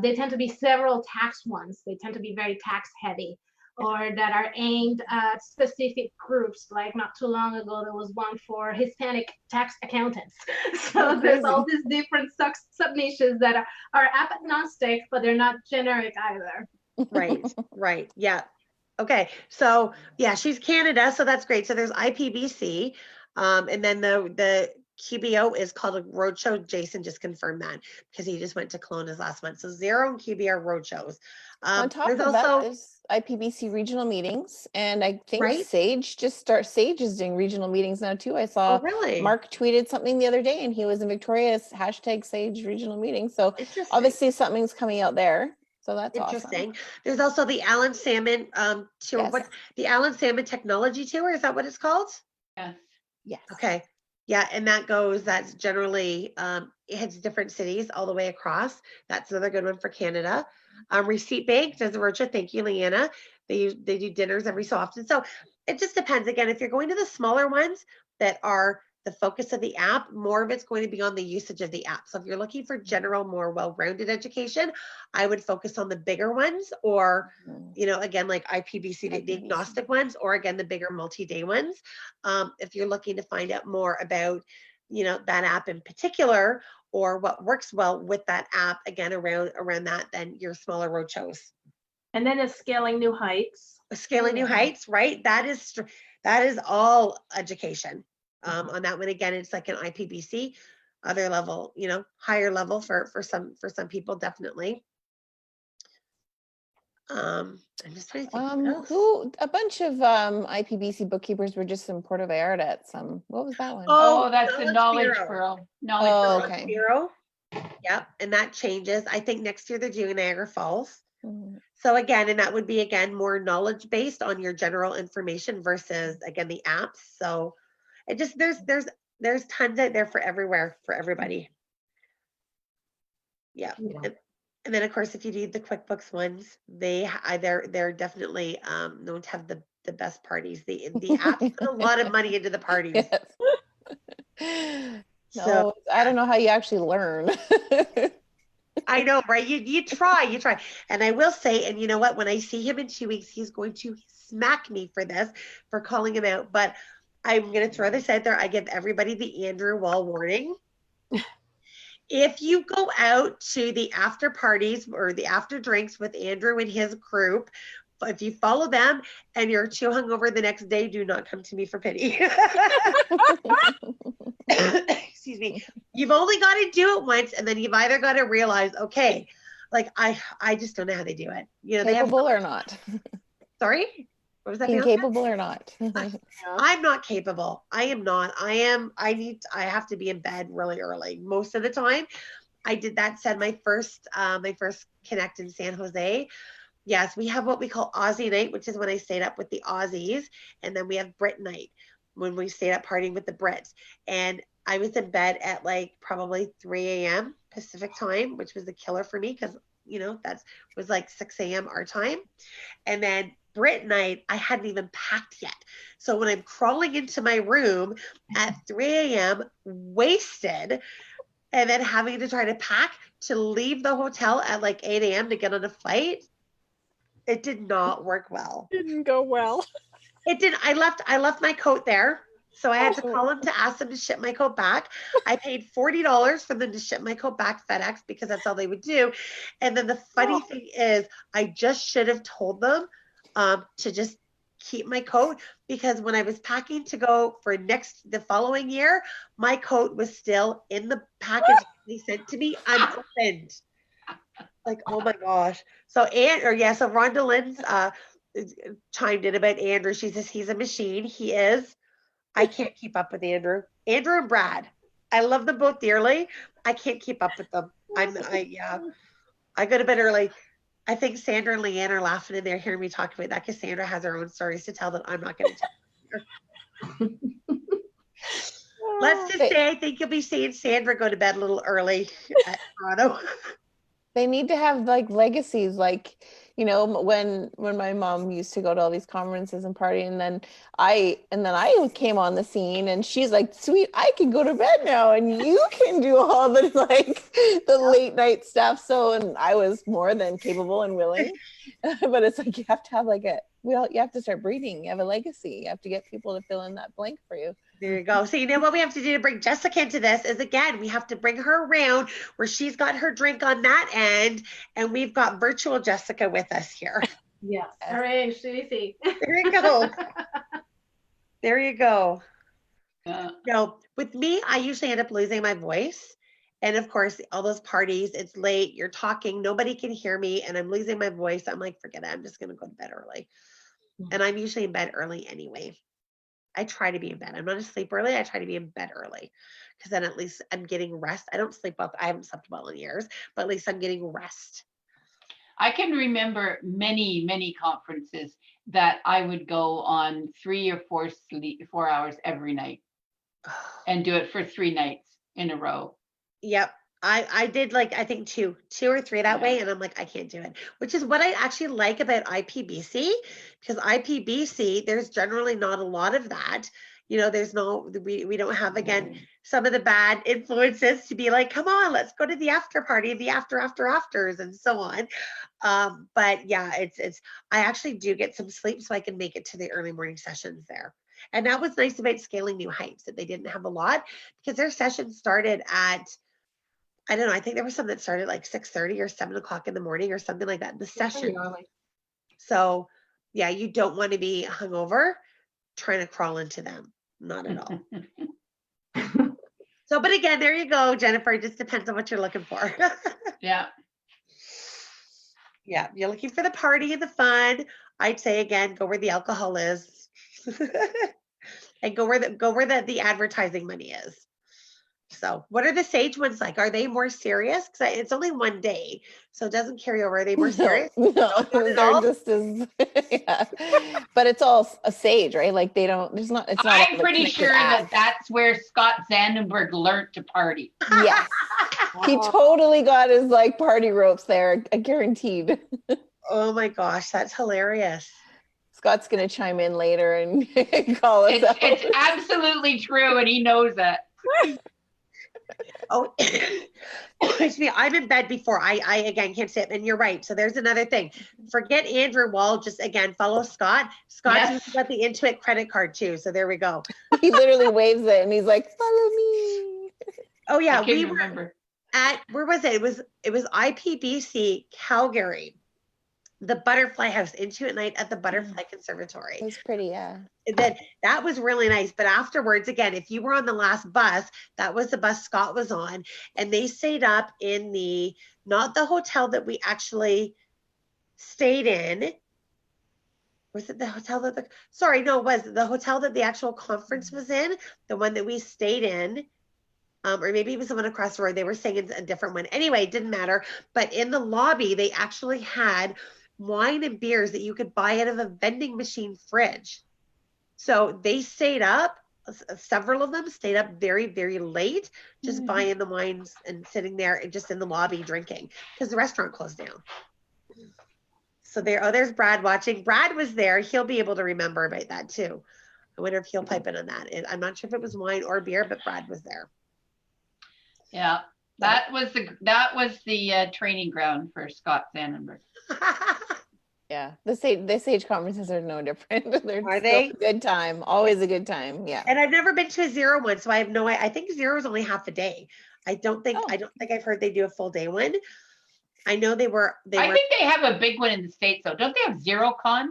They tend to be several tax ones. They tend to be very tax heavy, or that are aimed at specific groups. Like not too long ago, there was one for Hispanic tax accountants. So there's all these different sub niches that are app agnostic, but they're not generic either. Right. Yeah. Okay. So yeah, she's Canada, so that's great. So there's IPBC, and then the QBO is called a roadshow. Jason just confirmed that because he just went to Kelowna's last month. So Zero and QB are roadshows. On top of that, there's IPBC regional meetings, and I think Sage is doing regional meetings now too. I saw Mark tweeted something the other day, and he was in Victoria's #Sage regional meeting. So obviously something's coming out there. So that's interesting. Awesome. There's also the Alan Salmon tour. What's the Alan Salmon Technology Tour? Is that what it's called? Yes. Yes. Okay. Yeah, and that's generally it hits different cities all the way across. That's another good one for Canada. Receipt Bank does a roadshow. Thank you, Leanna. They do dinners every so often. So it just depends. Again, if you're going to the smaller ones that are the focus of the app, more of it's going to be on the usage of the app. So if you're looking for general, more well-rounded education, I would focus on the bigger ones, or again, like IPBC, the agnostic ones, or again, the bigger multi-day ones. If you're looking to find out more about that app in particular, or what works well with that app, again, around that, then your smaller roadshows. And then it's Scaling New Heights. Scaling New Heights, right? That is all education. On that one, again, it's like an IPBC, other level, higher level for some people, definitely. I'm just trying to think what else. A bunch of IPBC bookkeepers were just in Puerto Vallarta at some. What was that one? Oh, that's the Knowledge Bureau. Pearl. Oh, okay. Bureau. Yep, and that changes. I think next year they're doing Niagara Falls. So again, and that would be again more knowledge based on your general information versus again the apps. So it just there's tons out there for everywhere for everybody. Yeah. And then of course if you do the QuickBooks ones, they're definitely known to have the best parties. The apps put a lot of money into the parties. Yes. So I don't know how you actually learn. I know, right? You try. And I will say, and you know what? When I see him in 2 weeks, he's going to smack me for this, for calling him out. But I'm going to throw this out there. I give everybody the Andrew Wall warning. If you go out to the after parties or the after drinks with Andrew and his group, if you follow them and you're too hungover the next day, do not come to me for pity. Excuse me. You've only got to do it once, and then you've either got to realize, okay, like I just don't know how they do it. You know, capable or not. Sorry, what was that? Being capable or not? I'm not capable. I am not. I have to be in bed really early most of the time. I did that. Said my first connect in San Jose. Yes, we have what we call Aussie night, which is when I stayed up with the Aussies, and then we have Brit night when we stayed up partying with the Brits. And I was in bed at like probably 3 a.m. Pacific time, which was a killer for me because, you know, that was like 6 a.m. our time. And then Brit night, I hadn't even packed yet. So when I'm crawling into my room at 3 a.m. wasted, and then having to try to pack to leave the hotel at like 8 a.m. to get on a flight, it did not work well. Didn't go well. It did. I left my coat there. So I had to call them to ask them to ship my coat back. I paid $40 for them to ship my coat back FedEx because that's all they would do. And then the funny thing is I just should have told them to just keep my coat, because when I was packing to go for the following year, my coat was still in the package they sent to me unopened. Like, oh my gosh. So Rhonda Lynn's chimed in about Andrew. She says he's a machine. He is. I can't keep up with Andrew. Andrew and Brad. I love them both dearly. I can't keep up with them. I go to bed early. I think Sandra and Leanne are laughing in there hearing me talk about that because Sandra has her own stories to tell that I'm not going to tell. Let's just say I think you'll be seeing Sandra go to bed a little early at Toronto. They need to have like legacies, like, you know, when my mom used to go to all these conferences and party, and then I came on the scene, and she's like, sweet, I can go to bed now and you can do all the like the late night stuff. So, and I was more than capable and willing. But it's like you have to have like you have to start breeding. You have a legacy. You have to get people to fill in that blank for you. There you go. So you know what we have to do to bring Jessica into this is, again, we have to bring her around where she's got her drink on that end, and we've got virtual Jessica with us here. Yes. All right, Susie. There you go. There you go. Yeah. No, with me, I usually end up losing my voice. And of course, all those parties, it's late, you're talking, nobody can hear me, and I'm losing my voice. I'm like, forget it. I'm just going to go to bed early. And I'm usually in bed early anyway. I try to be in bed. I'm not asleep early. I try to be in bed early because then at least I'm getting rest. I don't sleep well. I haven't slept well in years, but at least I'm getting rest. I can remember many, many conferences that I would go on 3 or 4 hours every night and do it for 3 nights in a row. Yep. I did like, I think two or three that way. And I'm like, I can't do it, which is what I actually like about IPBC, because IPBC, there's generally not a lot of that. You know, we don't have, again, some of the bad influences to be like, come on, let's go to the after party, the afters and so on. But yeah, I actually do get some sleep so I can make it to the early morning sessions there. And that was nice about Scaling New Heights, that they didn't have a lot because their sessions started at, I don't know, I think there was some that started like 6:30 or 7 o'clock in the morning or something like that, the session. So yeah, you don't want to be hungover trying to crawl into them. Not at all. So, but again, there you go, Jennifer. It just depends on what you're looking for. Yeah. Yeah, you're looking for the party and the fun. I'd say again, go where the alcohol is. And go where the advertising money is. So what are the Sage ones like? Are they more serious? Because it's only one day, so it doesn't carry over. Are they more serious? No, Not at they're all? just as yeah. But it's all a Sage, right? Like they don't. There's not. It's not all I'm the pretty connected sure that apps. that's where Scott Zandenberg learned to party. Yes, he totally got his like party ropes there. Guaranteed. Oh my gosh, that's hilarious. Scott's gonna chime in later and call us out. It's absolutely true, and he knows it. Oh, excuse me. I'm in bed before I again can't sit. And you're right. So there's another thing. Forget Andrew Wall. Just again, follow Scott. Scott's Yes. got the Intuit credit card too. So there we go. He literally waves it and he's like, "Follow me." Oh yeah, I we can were remember. at where was it? It was IPBC Calgary, the Butterfly House, Intuit night at the Butterfly Conservatory. It was pretty, yeah. That was really nice. But afterwards, again, if you were on the last bus, that was the bus Scott was on, and they stayed up in the not the hotel that we actually stayed in. Was it the hotel that the sorry, no, it was the hotel that the actual conference was in, the one that we stayed in. Or maybe it was the one across the road. They were saying it's a different one. Anyway, it didn't matter. But in the lobby, they actually had wine and beers that you could buy out of a vending machine fridge. So they stayed up, several of them stayed up very, very late, just buying the wines and sitting there and just in the lobby drinking because the restaurant closed down. So there's Brad watching. Brad was there. He'll be able to remember about that too. I wonder if he'll pipe in on that. I'm not sure if it was wine or beer, but Brad was there. Yeah, that was the training ground for Scott Zandenberg. Yeah, the Sage conferences are no different. They're Are still they? a good time. Always a good time. Yeah. And I've never been to a zero one, so I have no. I think zero is only half a day. I don't think I've heard they do a full day one. I know they were. I think they have a big one in the States, though. Don't they have ZeroCon?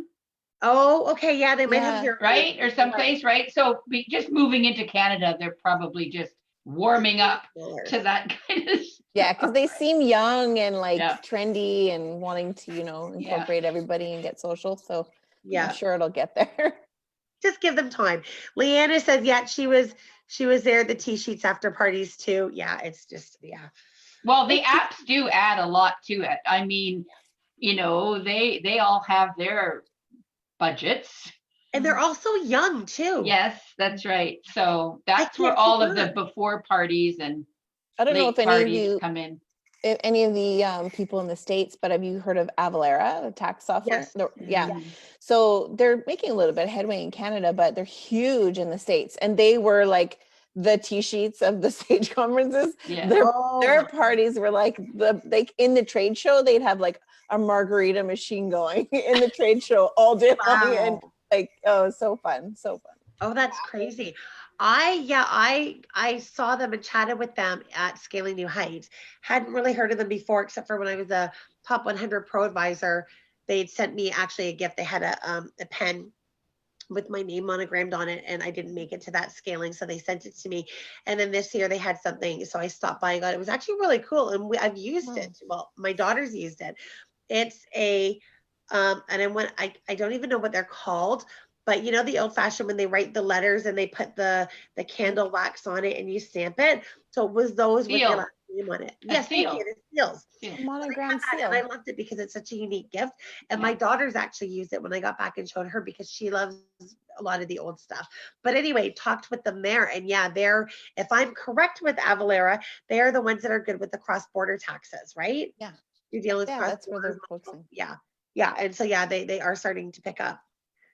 Oh, okay, yeah, they might have zero, right, or someplace, right? So just moving into Canada, they're probably just warming up to that kind of stuff. Yeah, because they seem young and like trendy and wanting to, incorporate everybody and get social. So yeah, I'm sure it'll get there. Just give them time. Leanna says, yeah, she was there at the tea sheets after parties too. Yeah, it's just Well, the apps do add a lot to it. I mean, they all have their budgets. And they're also young too. Yes, that's right. So that's where all of the before parties and I don't know if any of you come in. If any of the people in the States, but have you heard of Avalara, the tax software? Yes. Yeah. So they're making a little bit of headway in Canada, but they're huge in the States. And they were like the T-sheets of the Sage conferences. Yeah. Their parties were like in the trade show, they'd have like a margarita machine going in the trade show all day long. And like, so fun. Oh, that's crazy. I saw them and chatted with them at Scaling New Heights. Hadn't really heard of them before, except for when I was a top 100 pro advisor. They'd sent me actually a gift. They had a pen with my name monogrammed on it, and I didn't make it to that scaling, so they sent it to me. And then this year they had something, so I stopped by and got it. It was actually really cool, and I've used it. Well, my daughter's used it. It's a and I don't even know what they're called. But the old fashioned when they write the letters and they put the candle wax on it and you stamp it. So it was those with your last name on it. Yes, thank you. The seals. Monogram seal. And I loved it because it's such a unique gift. And my daughter's actually used it when I got back and showed her because she loves a lot of the old stuff. But anyway, talked with them there. And if I'm correct with Avalara, they are the ones that are good with the cross-border taxes, right? Yeah. You're dealing with that's where they're focusing. Yeah. Yeah. And so they are starting to pick up.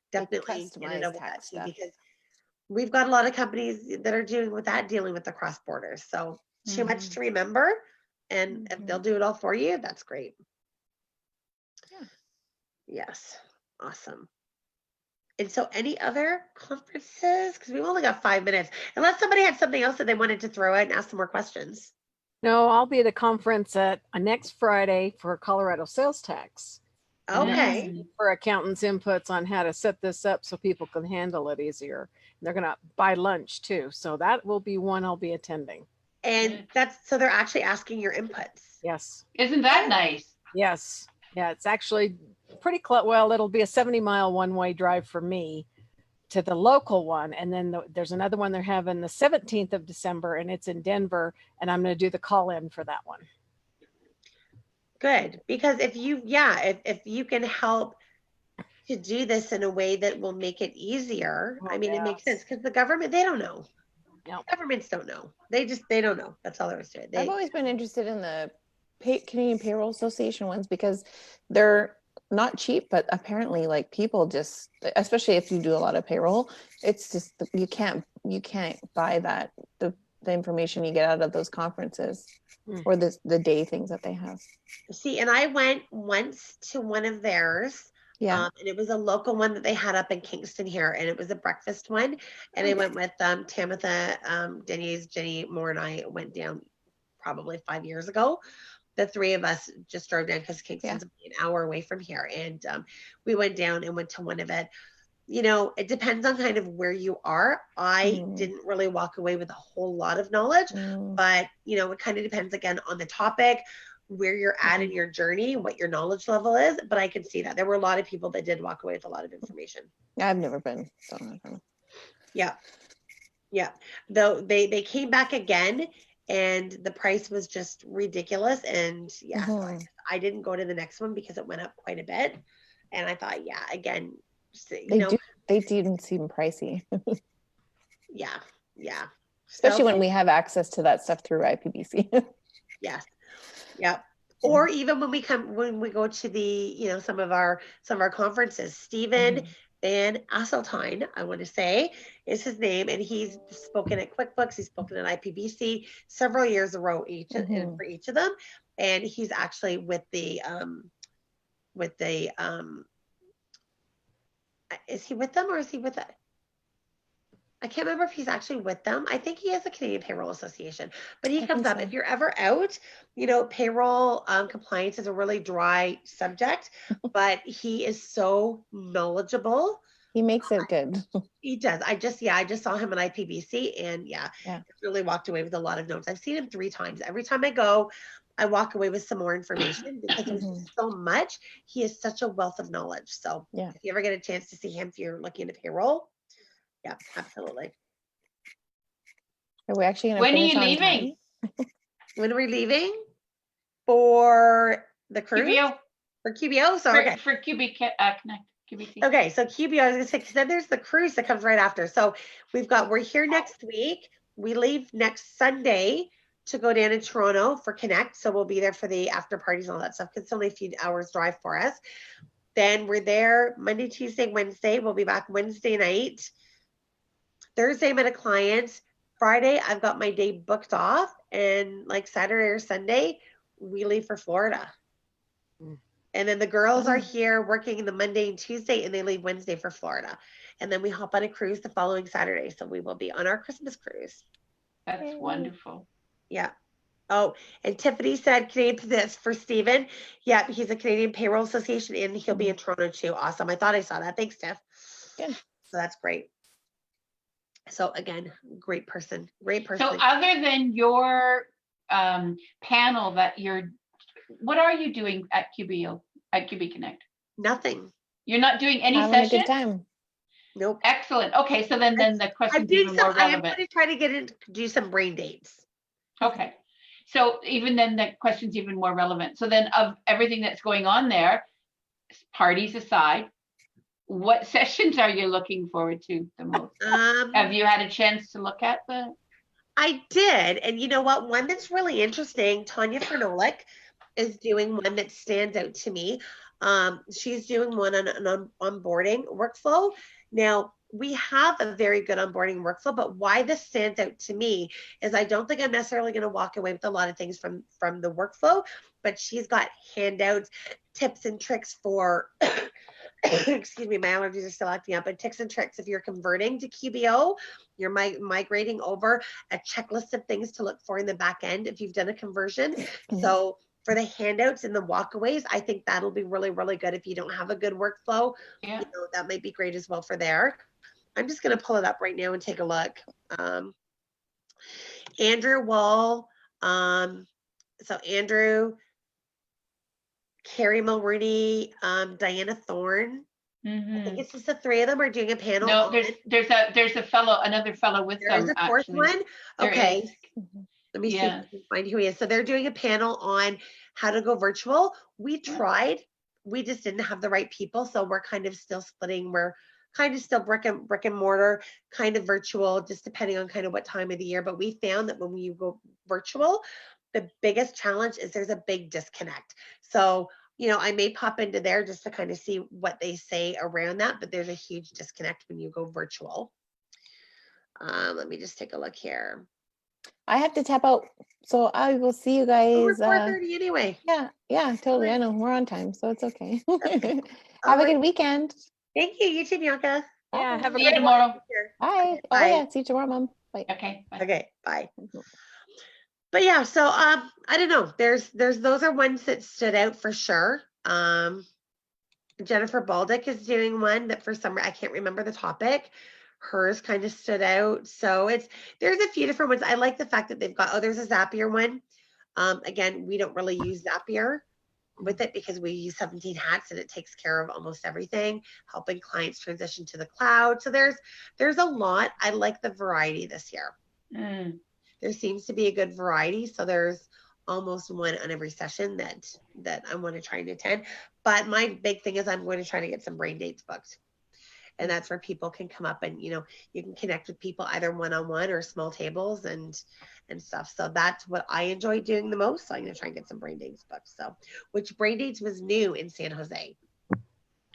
Definitely because we've got a lot of companies that are dealing with the cross borders. So too much to remember, and if they'll do it all for you, that's great. Yeah. Yes. Awesome. And so any other conferences? Because we've only got 5 minutes, unless somebody had something else that they wanted to throw out and ask some more questions. No, I'll be at a conference next Friday for Colorado sales tax. Okay. For accountants' inputs on how to set this up so people can handle it easier. They're going to buy lunch too. So that will be one I'll be attending. And so they're actually asking your inputs. Yes. Isn't that nice? Yes. Yeah, it's actually pretty close. Well, it'll be a 70-mile one-way drive for me to the local one. And then there's another one they're having the 17th of December, and it's in Denver. And I'm going to do the call in for that one. Good. Because if you can help to do this in a way that will make it easier, I mean, it makes sense because the government, they don't know. Yep. Governments don't know. They don't know. That's all there is to it. I've always been interested in the Canadian Payroll Association ones because they're not cheap, but apparently like people just, especially if you do a lot of payroll, it's just, you can't buy that, the information you get out of those conferences or the day things that they have. See, and I went once to one of theirs. Yeah. And it was a local one that they had up in Kingston here, and it was a breakfast one. And I went with Tamitha, Jenny Moore, and I went down probably 5 years ago. The three of us just drove down because Kingston's an hour away from here. And we went down and went to one of it. You know, it depends on kind of where you are. I didn't really walk away with a whole lot of knowledge, but, you know, it kind of depends again on the topic, where you're at in your journey, what your knowledge level is. But I can see that there were a lot of people that did walk away with a lot of information. I've never been. So I don't know. Yeah. Though they came back again and the price was just ridiculous. And so I didn't go to the next one because it went up quite a bit. And I thought, again, they didn't seem pricey. Yeah. Especially when we have access to that stuff through IPBC. Yes. Yeah. Or even when we go to the, some of our conferences. Stephen Van Asseltine, I want to say, is his name, and he's spoken at QuickBooks, he's spoken at IPBC several years in a row for each of them, and he's actually with the is he with them or is he with it? I can't remember if he's actually with them. I think he has a Canadian Payroll Association, but he comes up. So. If you're ever out, payroll compliance is a really dry subject, but he is so knowledgeable. He makes it good. He does. I just saw him at IPBC and really walked away with a lot of notes. I've seen him 3 times. Every time I go, I walk away with some more information because there's so much. He is such a wealth of knowledge. So if you ever get a chance to see him, if you're looking into payroll, yeah, absolutely. Are we actually going to When are finish you on leaving? time? When are we leaving? For the cruise? QBO. For QBO? So, okay. For QB Connect. QBC. Okay, so QBO, I was going to say, because then there's the cruise that comes right after. So we're here next week. We leave next Sunday to go down to Toronto for Connect. So we'll be there for the after parties and all that stuff because it's only a few hours drive for us. Then we're there Monday, Tuesday, Wednesday. We'll be back Wednesday night. Thursday, I met a client. Friday, I've got my day booked off. And like Saturday or Sunday, we leave for Florida. And then the girls are here working the Monday and Tuesday, and they leave Wednesday for Florida. And then we hop on a cruise the following Saturday. So we will be on our Christmas cruise. That's wonderful. Yeah. Oh, and Tiffany said Canadian this for Stephen. Yeah, he's a Canadian Payroll Association, and he'll be in Toronto too. Awesome. I thought I saw that. Thanks, Tiff. Good. So that's great. So again, great person. So other than your panel what are you doing at QB Connect? Nothing. You're not doing any Having session? a good time. Nope. Excellent. Okay, so then the question's even more relevant. I am going to try to get in to do some brain dates. Okay. So even then the question's even more relevant. So then of everything that's going on there, parties aside, what sessions are you looking forward to the most? Have you had a chance to look at the? I did. And you know what? One that's really interesting, Tanya Fernolik is doing one that stands out to me. She's doing one on an onboarding workflow. Now, we have a very good onboarding workflow, but why this stands out to me is I don't think I'm necessarily going to walk away with a lot of things from the workflow, but she's got handouts, tips and tricks for excuse me, my allergies are still acting up, but tips and tricks if you're converting to QBO, you're migrating over, a checklist of things to look for in the back end if you've done a conversion. So for the handouts and the walkaways, I think that'll be really, really good. If you don't have a good workflow, that might be great as well for there. I'm just going to pull it up right now and take a look. Andrew Wall. So Andrew Carrie Mulrooney, Diana Thorne. I think it's just the three of them are doing a panel. No, there's another fellow with There is them a fourth actually. one. There Okay. is. Let me see Yeah. if I can find who he is. So they're doing a panel on how to go virtual. We tried. We just didn't have the right people. So we're kind of still splitting. We're kind of still brick and mortar, kind of virtual, just depending on kind of what time of the year. But we found that when you go virtual, the biggest challenge is there's a big disconnect. So, you know, I may pop into there just to kind of see what they say around that, but there's a huge disconnect when you go virtual. Let me just take a look here. I have to tap out, so I will see you Oh, we're guys. 4:30 anyway. Yeah, totally. I know we're on time, so it's okay. Have a good weekend. Thank you. You too, Bianca. Yeah, have a See you great tomorrow. Bye. Oh Bye. yeah, see you tomorrow, Mom. Bye. Okay. Bye. Okay, bye. But yeah, so I don't know. There's those are ones that stood out for sure. Jennifer Baldick is doing one that for some I can't remember the topic. Hers kind of stood out. So there's a few different ones. I like the fact that they've got there's a Zapier one. Again, we don't really use Zapier with it because we use 17 hats and it takes care of almost everything, helping clients transition to the cloud. So there's a lot. I like the variety this year. There seems to be a good variety. So there's almost one on every session that I want to try and attend. But my big thing is I'm going to try to get some brain dates booked. And that's where people can come up and, you know, you can connect with people either one-on-one or small tables and stuff. So that's what I enjoy doing the most. So I'm going to try and get some brain dates booked. So, which brain dates was new in San Jose.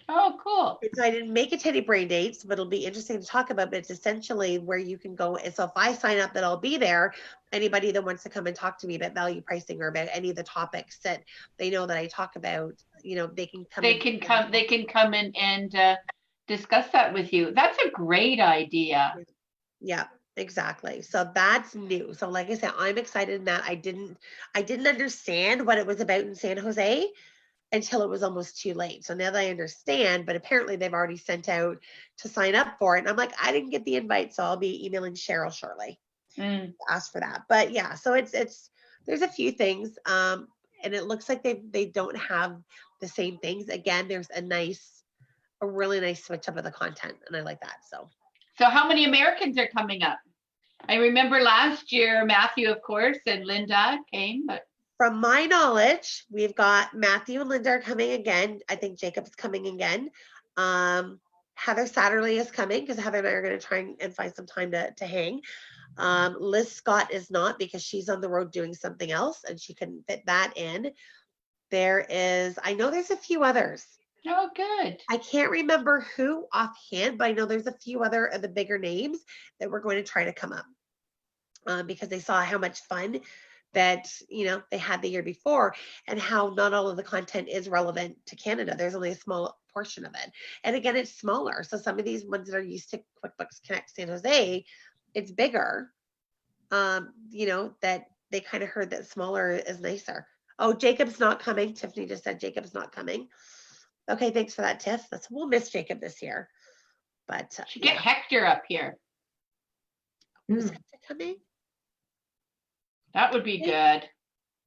Oh, cool. And so I didn't make it to any brain dates, but it'll be interesting to talk about. But it's essentially where you can go. And so if I sign up that I'll be there, anybody that wants to come and talk to me about value pricing or about any of the topics that they know that I talk about, you know, they can come. They can come in and discuss that with you. That's a great idea. Yeah, exactly. So that's new. So like I said, I'm excited in that I didn't understand what it was about in San Jose until it was almost too late. So now that I understand, but apparently they've already sent out to sign up for it. And I'm like, I didn't get the invite, so I'll be emailing Cheryl shortly to ask for that. But yeah, so it's there's a few things. And it looks like they don't have the same things. Again, there's a really nice switch up of the content, and I like that. So how many Americans are coming up? I remember last year, Matthew, of course, and Linda came, but from my knowledge, we've got Matthew and Linda are coming again. I think Jacob's coming again. Heather Satterley is coming because Heather and I are going to try and find some time to hang. Liz Scott is not because she's on the road doing something else and she couldn't fit that in. I know there's a few others. Oh, good. I can't remember who offhand, but I know there's a few other of the bigger names that we're going to try to come up because they saw how much fun that, you know, they had the year before and how not all of the content is relevant to Canada. There's only a small portion of it. And again, it's smaller. So some of these ones that are used to QuickBooks Connect San Jose, it's bigger. You know, that they kind of heard that smaller is nicer. Oh, Jacob's not coming. Tiffany just said Jacob's not coming. Okay, thanks for that, Tiff. We'll miss Jacob this year. But get Hector up here. Is Hector coming? That would be good.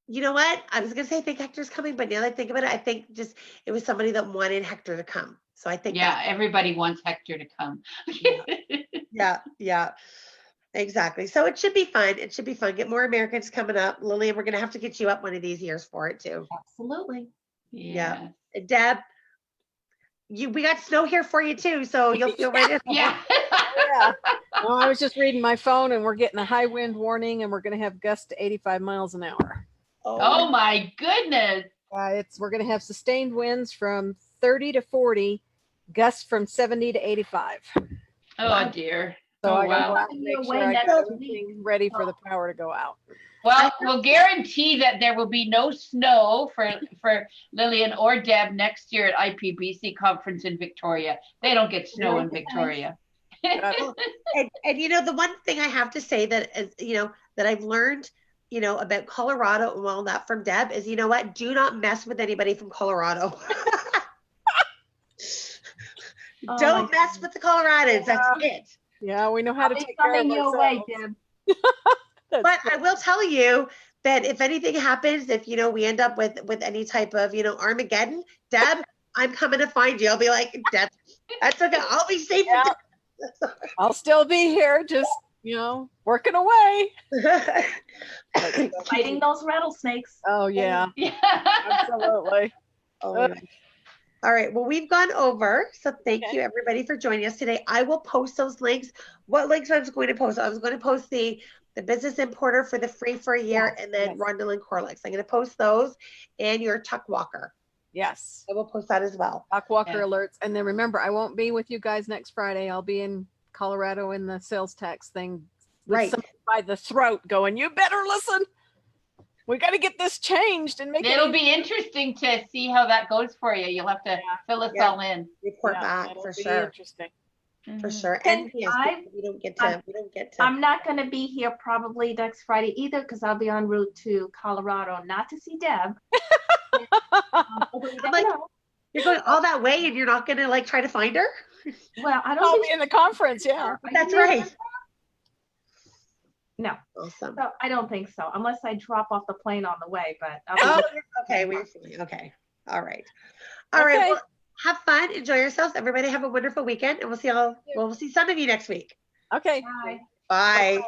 You know what? I was gonna say I think Hector's coming, but now that I think about it, I think just it was somebody that wanted Hector to come. So I think everybody wants Hector to come. yeah. Exactly. So it should be fun. It should be fun. Get more Americans coming up. Lillian, we're gonna have to get you up one of these years for it too. Absolutely. Yeah. Deb, we got snow here for you too, so you'll feel right in. Yeah. Well, I was just reading my phone and we're getting a high wind warning and we're going to have gusts to 85 miles an hour. Oh my goodness. We're going to have sustained winds from 30 to 40, gusts from 70 to 85. Oh dear. So I got to wow. make sure I got everything ready for the power to go out. Well, we'll guarantee that there will be no snow for Lillian or Deb next year at IPBC conference in Victoria. They don't get snow in Victoria. and you know, the one thing I have to say that is, you know, that I've learned, you know, about Colorado and all that from Deb is, you know what? Do not mess with anybody from Colorado. Don't mess with the Coloradans. That's it. Yeah, we know how to take care of ourselves. Way, Deb. But I will tell you, that if anything happens, if we end up with any type of Armageddon, Deb, I'm coming to find you. I'll be like, Deb, that's okay. I'll be safe. Yeah. I'll still be here, just working away. Fighting those rattlesnakes. Oh yeah, Yeah. absolutely. Oh, all right. Well, we've gone over. So thank Okay. you everybody for joining us today. I will post those links. What links I was going to post? I was going to post the business importer for the free for a year, and then Rondell and Corlex. I'm going to post those and your Tuck Walker. Yes. I will post that as well. Tuck Walker alerts. And then remember, I won't be with you guys next Friday. I'll be in Colorado in the sales tax thing. With somebody by the throat going, you better listen. We got to get this changed and make It'll be interesting to see how that goes for you. You'll have to fill us all in. Report back for sure. Interesting. For sure. And yes, we don't get to. I'm not going to be here probably next Friday either because I'll be en route to Colorado, not to see Deb. I'm like, you're going all that way and you're not going to like try to find her? Well, I I'll don't be in the conference. Yeah. That's right. No. Awesome. So I don't think so, unless I drop off the plane on the way. But okay, okay. All right. All right. Well, have fun. Enjoy yourselves. Everybody have a wonderful weekend, and we'll see some of you next week. Okay. Bye. Bye.